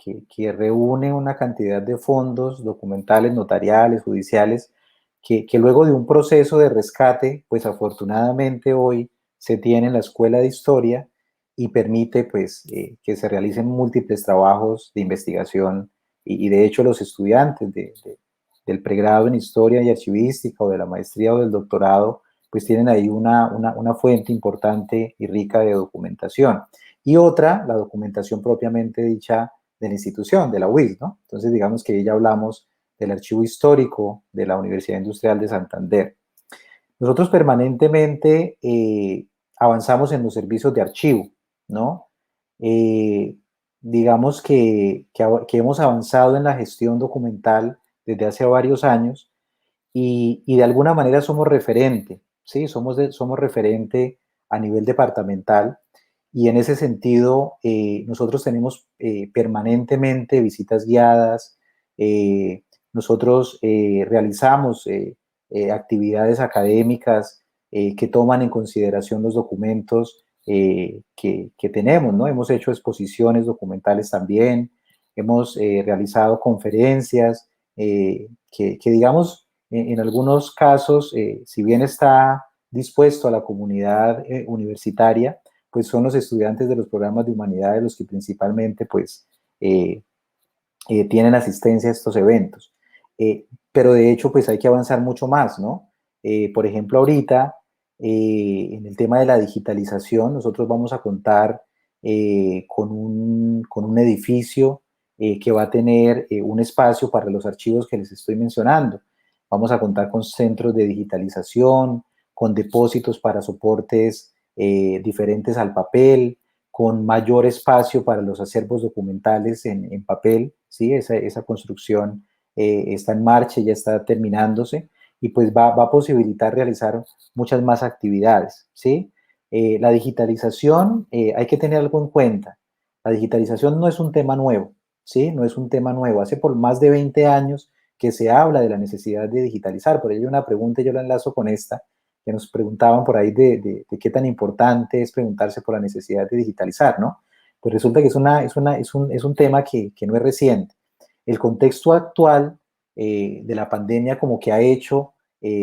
reúne una cantidad de fondos documentales, notariales, judiciales, que luego de un proceso de rescate, pues afortunadamente hoy se tiene en la Escuela de Historia y permite pues que se realicen múltiples trabajos de investigación y de hecho los estudiantes del pregrado en Historia y Archivística o de la maestría o del doctorado, pues tienen ahí una fuente importante y rica de documentación. Y otra, la documentación propiamente dicha de la institución, de la UIS, ¿no? Entonces, digamos que ya hablamos del archivo histórico de la Universidad Industrial de Santander. Nosotros permanentemente avanzamos en los servicios de archivo, ¿no? Eh, digamos que hemos avanzado en la gestión documental desde hace varios años y de alguna manera somos referente, ¿sí? Somos referente a nivel departamental y en ese sentido nosotros tenemos permanentemente visitas guiadas, nosotros realizamos actividades académicas que toman en consideración los documentos que tenemos, ¿no? Hemos hecho exposiciones documentales también, hemos realizado conferencias que digamos, en algunos casos, si bien está dispuesto a la comunidad universitaria, pues son los estudiantes de los programas de humanidades los que principalmente pues tienen asistencia a estos eventos. Pero de hecho pues hay que avanzar mucho más, ¿no? Por ejemplo, ahorita en el tema de la digitalización, nosotros vamos a contar con un edificio que va a tener un espacio para los archivos que les estoy mencionando. Vamos a contar con centros de digitalización, con depósitos para soportes diferentes al papel, con mayor espacio para los acervos documentales en papel, ¿sí? Esa construcción está en marcha, ya está terminándose y pues va a posibilitar realizar muchas más actividades, ¿sí? La digitalización, hay que tener algo en cuenta. La digitalización no es un tema nuevo, ¿sí? No es un tema nuevo. Hace por más de 20 años que se habla de la necesidad de digitalizar. Por ello una pregunta, yo la enlazo con esta, que nos preguntaban por ahí de qué tan importante es preguntarse por la necesidad de digitalizar, ¿no? Pues resulta que es un tema que no es reciente. El contexto actual de la pandemia como que ha hecho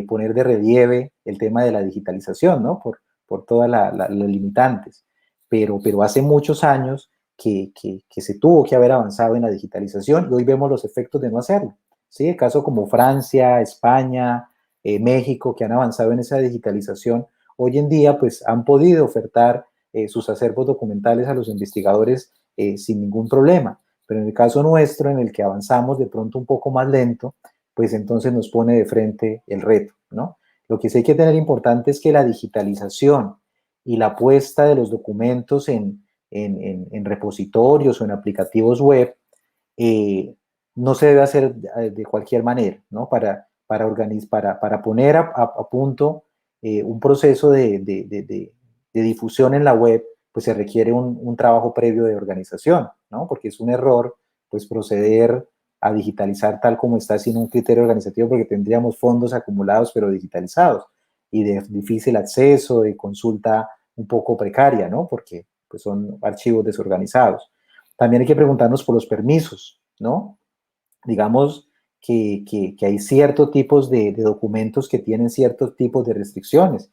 poner de relieve el tema de la digitalización, ¿no? Por todas las limitantes. Pero hace muchos años que se tuvo que haber avanzado en la digitalización y hoy vemos los efectos de no hacerlo, ¿sí? Casos como Francia, España, México, que han avanzado en esa digitalización, hoy en día pues han podido ofertar sus acervos documentales a los investigadores sin ningún problema. Pero en el caso nuestro, en el que avanzamos de pronto un poco más lento, pues entonces nos pone de frente el reto, ¿no? Lo que sí hay que tener importante es que la digitalización y la puesta de los documentos en repositorios o en aplicativos web no se debe hacer de cualquier manera, ¿no? Para poner a punto un proceso de difusión en la web, pues se requiere un trabajo previo de organización, ¿no? Porque es un error, pues proceder a digitalizar tal como está sin un criterio organizativo, porque tendríamos fondos acumulados pero digitalizados y de difícil acceso, de consulta un poco precaria, ¿no? Porque pues son archivos desorganizados. También hay que preguntarnos por los permisos, ¿no? Digamos que hay ciertos tipos de documentos que tienen ciertos tipos de restricciones.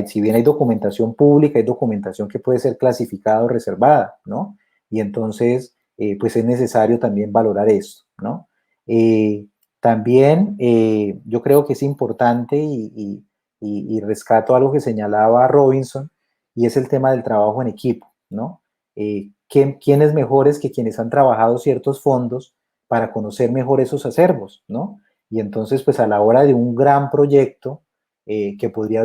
Si bien hay documentación pública, hay documentación que puede ser clasificada o reservada, ¿no? Y entonces, pues es necesario también valorar esto, ¿no? También yo creo que es importante y rescato algo que señalaba Robinson, y es el tema del trabajo en equipo, ¿no? ¿Quiénes mejores que quienes han trabajado ciertos fondos para conocer mejor esos acervos, ¿no? Y entonces, pues a la hora de un gran proyecto que podría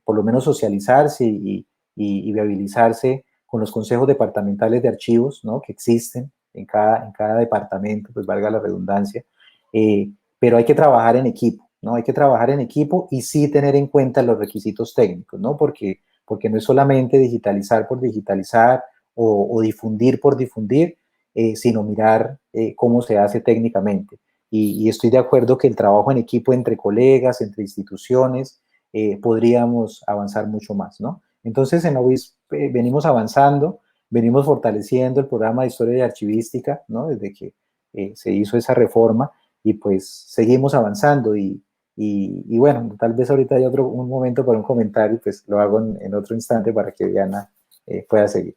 por lo menos socializarse y viabilizarse con los consejos departamentales de archivos, ¿no? Que existen en cada departamento, pues valga la redundancia, pero hay que trabajar en equipo, ¿no? Hay que trabajar en equipo y sí tener en cuenta los requisitos técnicos, ¿no? Porque no es solamente digitalizar por digitalizar o difundir por difundir, sino mirar cómo se hace técnicamente. Y estoy de acuerdo que el trabajo en equipo entre colegas, entre instituciones, podríamos avanzar mucho más, ¿no? Entonces, en OBIS venimos avanzando, venimos fortaleciendo el programa de historia y archivística, ¿no? Desde que se hizo esa reforma y pues seguimos avanzando y bueno, tal vez ahorita hay un momento para un comentario, pues lo hago en otro instante para que Diana pueda seguir.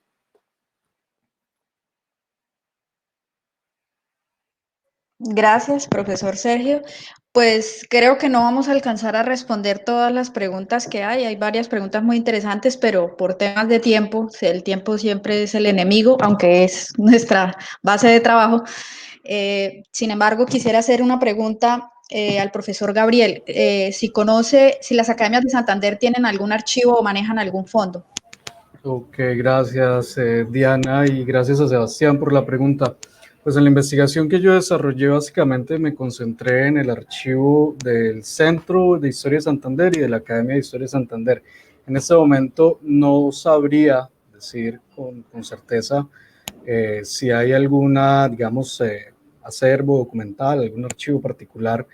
Gracias, profesor Sergio. Pues creo que no vamos a alcanzar a responder todas las preguntas que hay. Hay varias preguntas muy interesantes, pero por temas de tiempo, el tiempo siempre es el enemigo, aunque es nuestra base de trabajo. Sin embargo, quisiera hacer una pregunta al profesor Gabriel. Si conoce, si las academias de Santander tienen algún archivo o manejan algún fondo. Ok, gracias Diana y gracias a Sebastián por la pregunta. Pues en la investigación que yo desarrollé básicamente me concentré en el archivo del Centro de Historia de Santander y de la Academia de Historia de Santander. En este momento no sabría decir con certeza si hay alguna, digamos, acervo documental, algún archivo particular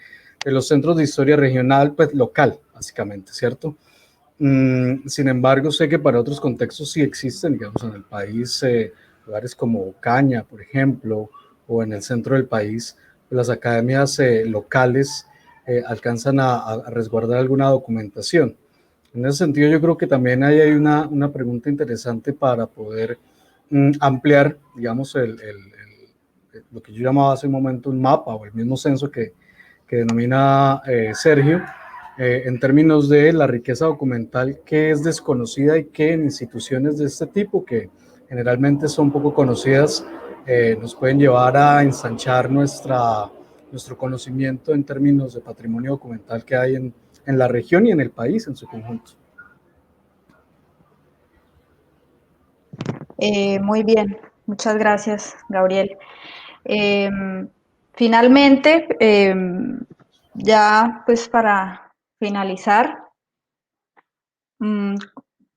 de los centros de historia regional, pues local, básicamente, ¿cierto? Sin embargo, sé que para otros contextos sí existen, digamos, en el país, lugares como Ocaña, por ejemplo, o en el centro del país, las academias locales alcanzan a resguardar alguna documentación. En ese sentido, yo creo que también ahí hay una pregunta interesante para poder ampliar, digamos, lo que yo llamaba hace un momento un mapa o el mismo censo que denomina Sergio, en términos de la riqueza documental que es desconocida y que en instituciones de este tipo, que generalmente son poco conocidas, nos pueden llevar a ensanchar nuestro conocimiento en términos de patrimonio documental que hay en la región y en el país en su conjunto. Muy bien, muchas gracias, Gabriel. Finalmente, ya pues para finalizar,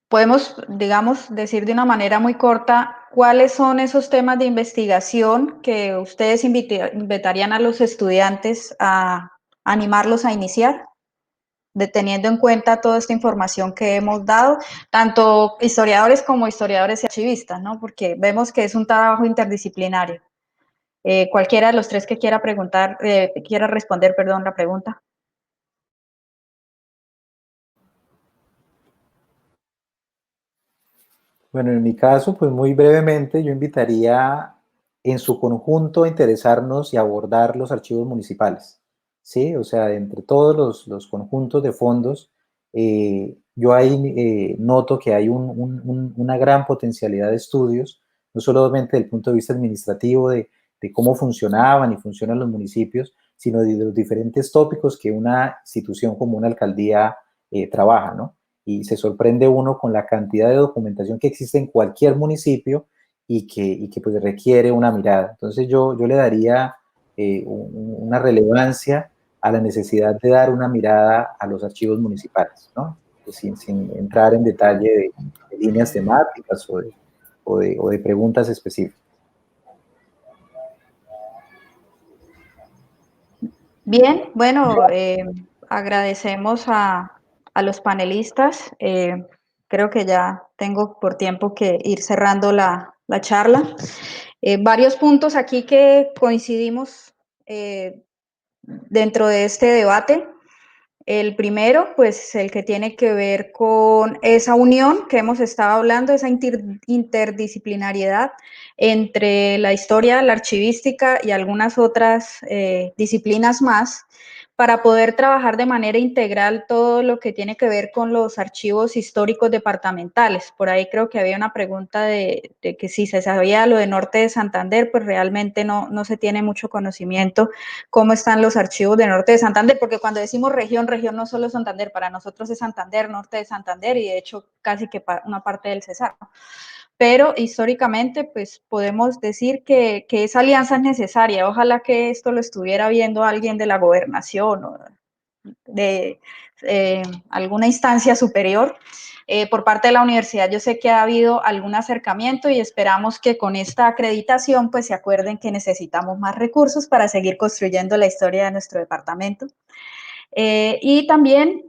podemos, digamos, decir de una manera muy corta cuáles son esos temas de investigación que ustedes invitarían a los estudiantes a animarlos a iniciar, teniendo en cuenta toda esta información que hemos dado, tanto historiadores como historiadores y archivistas, ¿no? Porque vemos que es un trabajo interdisciplinario. Cualquiera de los tres que quiera preguntar, quiera responder, perdón, la pregunta. Bueno, en mi caso, pues muy brevemente, yo invitaría en su conjunto a interesarnos y abordar los archivos municipales, ¿sí? O sea, entre todos los conjuntos de fondos, yo ahí noto que hay una gran potencialidad de estudios, no solamente desde el punto de vista administrativo de cómo funcionaban y funcionan los municipios, sino de los diferentes tópicos que una institución como una alcaldía trabaja, ¿no? Y se sorprende uno con la cantidad de documentación que existe en cualquier municipio y que pues requiere una mirada. Entonces yo le daría una relevancia a la necesidad de dar una mirada a los archivos municipales, ¿no? Pues sin entrar en detalle de líneas temáticas o de preguntas específicas. Bien, bueno, agradecemos a los panelistas. Creo que ya tengo por tiempo que ir cerrando la charla. Varios puntos aquí que coincidimos dentro de este debate. El primero, pues el que tiene que ver con esa unión que hemos estado hablando, esa interdisciplinariedad entre la historia, la archivística y algunas otras disciplinas más, para poder trabajar de manera integral todo lo que tiene que ver con los archivos históricos departamentales. Por ahí creo que había una pregunta de que si se sabía lo de Norte de Santander, pues realmente no se tiene mucho conocimiento cómo están los archivos de Norte de Santander, porque cuando decimos región, región no solo es Santander, para nosotros es Santander, Norte de Santander y de hecho casi que una parte del Cesar. pero históricamente pues podemos decir que esa alianza es necesaria. Ojalá que esto lo estuviera viendo alguien de la gobernación o de alguna instancia superior. Por parte de la universidad yo sé que ha habido algún acercamiento y esperamos que con esta acreditación pues se acuerden que necesitamos más recursos para seguir construyendo la historia de nuestro departamento. Y también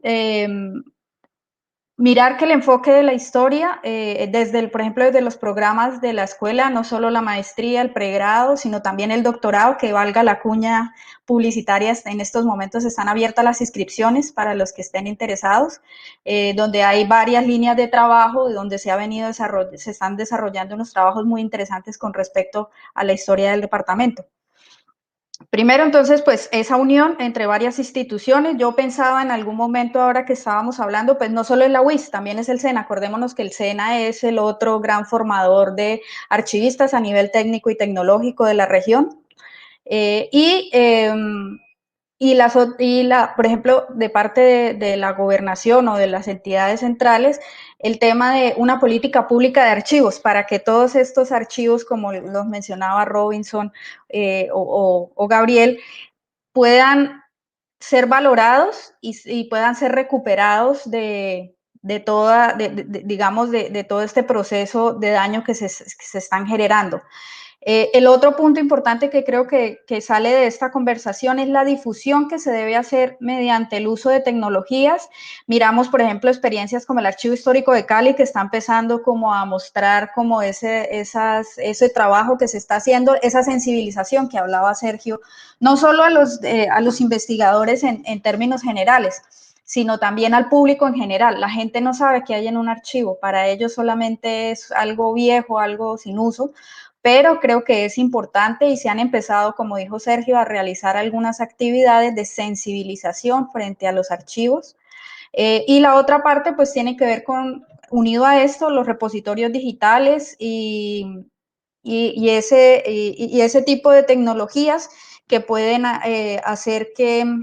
mirar que el enfoque de la historia, por ejemplo, desde los programas de la escuela, no solo la maestría, el pregrado, sino también el doctorado, que valga la cuña publicitaria, en estos momentos están abiertas las inscripciones para los que estén interesados, donde hay varias líneas de trabajo, donde se están desarrollando unos trabajos muy interesantes con respecto a la historia del departamento. Primero, entonces, pues esa unión entre varias instituciones, yo pensaba en algún momento ahora que estábamos hablando, pues no solo es la UIS, también es el SENA, acordémonos que el SENA es el otro gran formador de archivistas a nivel técnico y tecnológico de la región, por ejemplo, de parte de la gobernación o de las entidades centrales, el tema de una política pública de archivos para que todos estos archivos, como los mencionaba Robinson o Gabriel, puedan ser valorados y puedan ser recuperados digamos, de todo este proceso de daño que se están generando. El otro punto importante que creo que sale de esta conversación es la difusión que se debe hacer mediante el uso de tecnologías. Miramos, por ejemplo, experiencias como el Archivo Histórico de Cali, que está empezando como a mostrar como ese trabajo que se está haciendo, esa sensibilización que hablaba Sergio, no solo a los investigadores en términos generales, sino también al público en general. La gente no sabe qué hay en un archivo, para ellos solamente es algo viejo, algo sin uso, pero creo que es importante y se han empezado, como dijo Sergio, a realizar algunas actividades de sensibilización frente a los archivos. Y la otra parte, pues, tiene que ver con, unido a esto, los repositorios digitales y ese tipo de tecnologías que pueden hacer que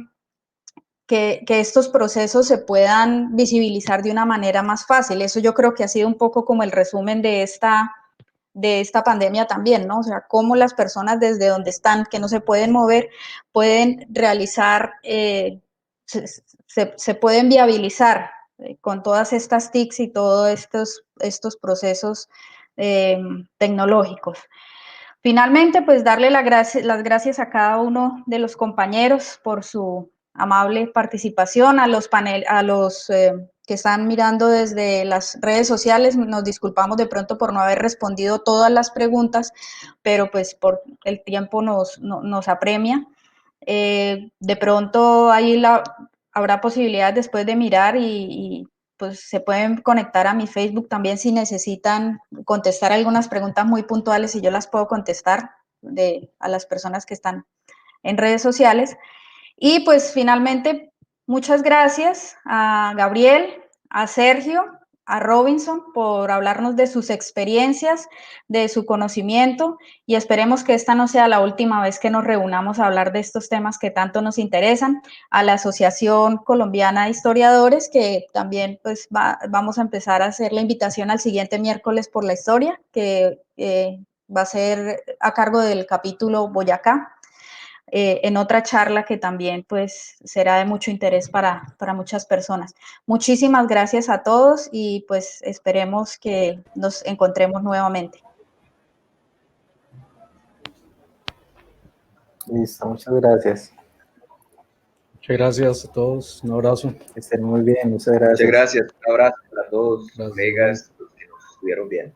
estos procesos se puedan visibilizar de una manera más fácil. Eso yo creo que ha sido un poco como el resumen de esta pandemia también, ¿no? O sea, cómo las personas desde donde están, que no se pueden mover, pueden realizar, se pueden viabilizar con todas estas TICs y todos estos procesos tecnológicos. Finalmente, pues darle las gracias a cada uno de los compañeros por su amable participación, a los que están mirando desde las redes sociales. Nos disculpamos de pronto por no haber respondido todas las preguntas, pero pues por el tiempo nos apremia. De pronto ahí habrá posibilidad después de mirar y pues se pueden conectar a mi Facebook también si necesitan contestar algunas preguntas muy puntuales y yo las puedo contestar a las personas que están en redes sociales. Y pues finalmente, muchas gracias a Gabriel, a Sergio, a Robinson por hablarnos de sus experiencias, de su conocimiento y esperemos que esta no sea la última vez que nos reunamos a hablar de estos temas que tanto nos interesan. A la Asociación Colombiana de Historiadores, que también pues vamos a empezar a hacer la invitación al siguiente miércoles por la historia, que va a ser a cargo del capítulo Boyacá. En otra charla que también pues será de mucho interés para muchas personas. Muchísimas gracias a todos y pues esperemos que nos encontremos nuevamente. Listo, muchas gracias. Muchas gracias a todos, un abrazo. Que estén muy bien, muchas gracias. Muchas gracias, un abrazo para todos, Gracias, colegas, los que nos estuvieron viendo.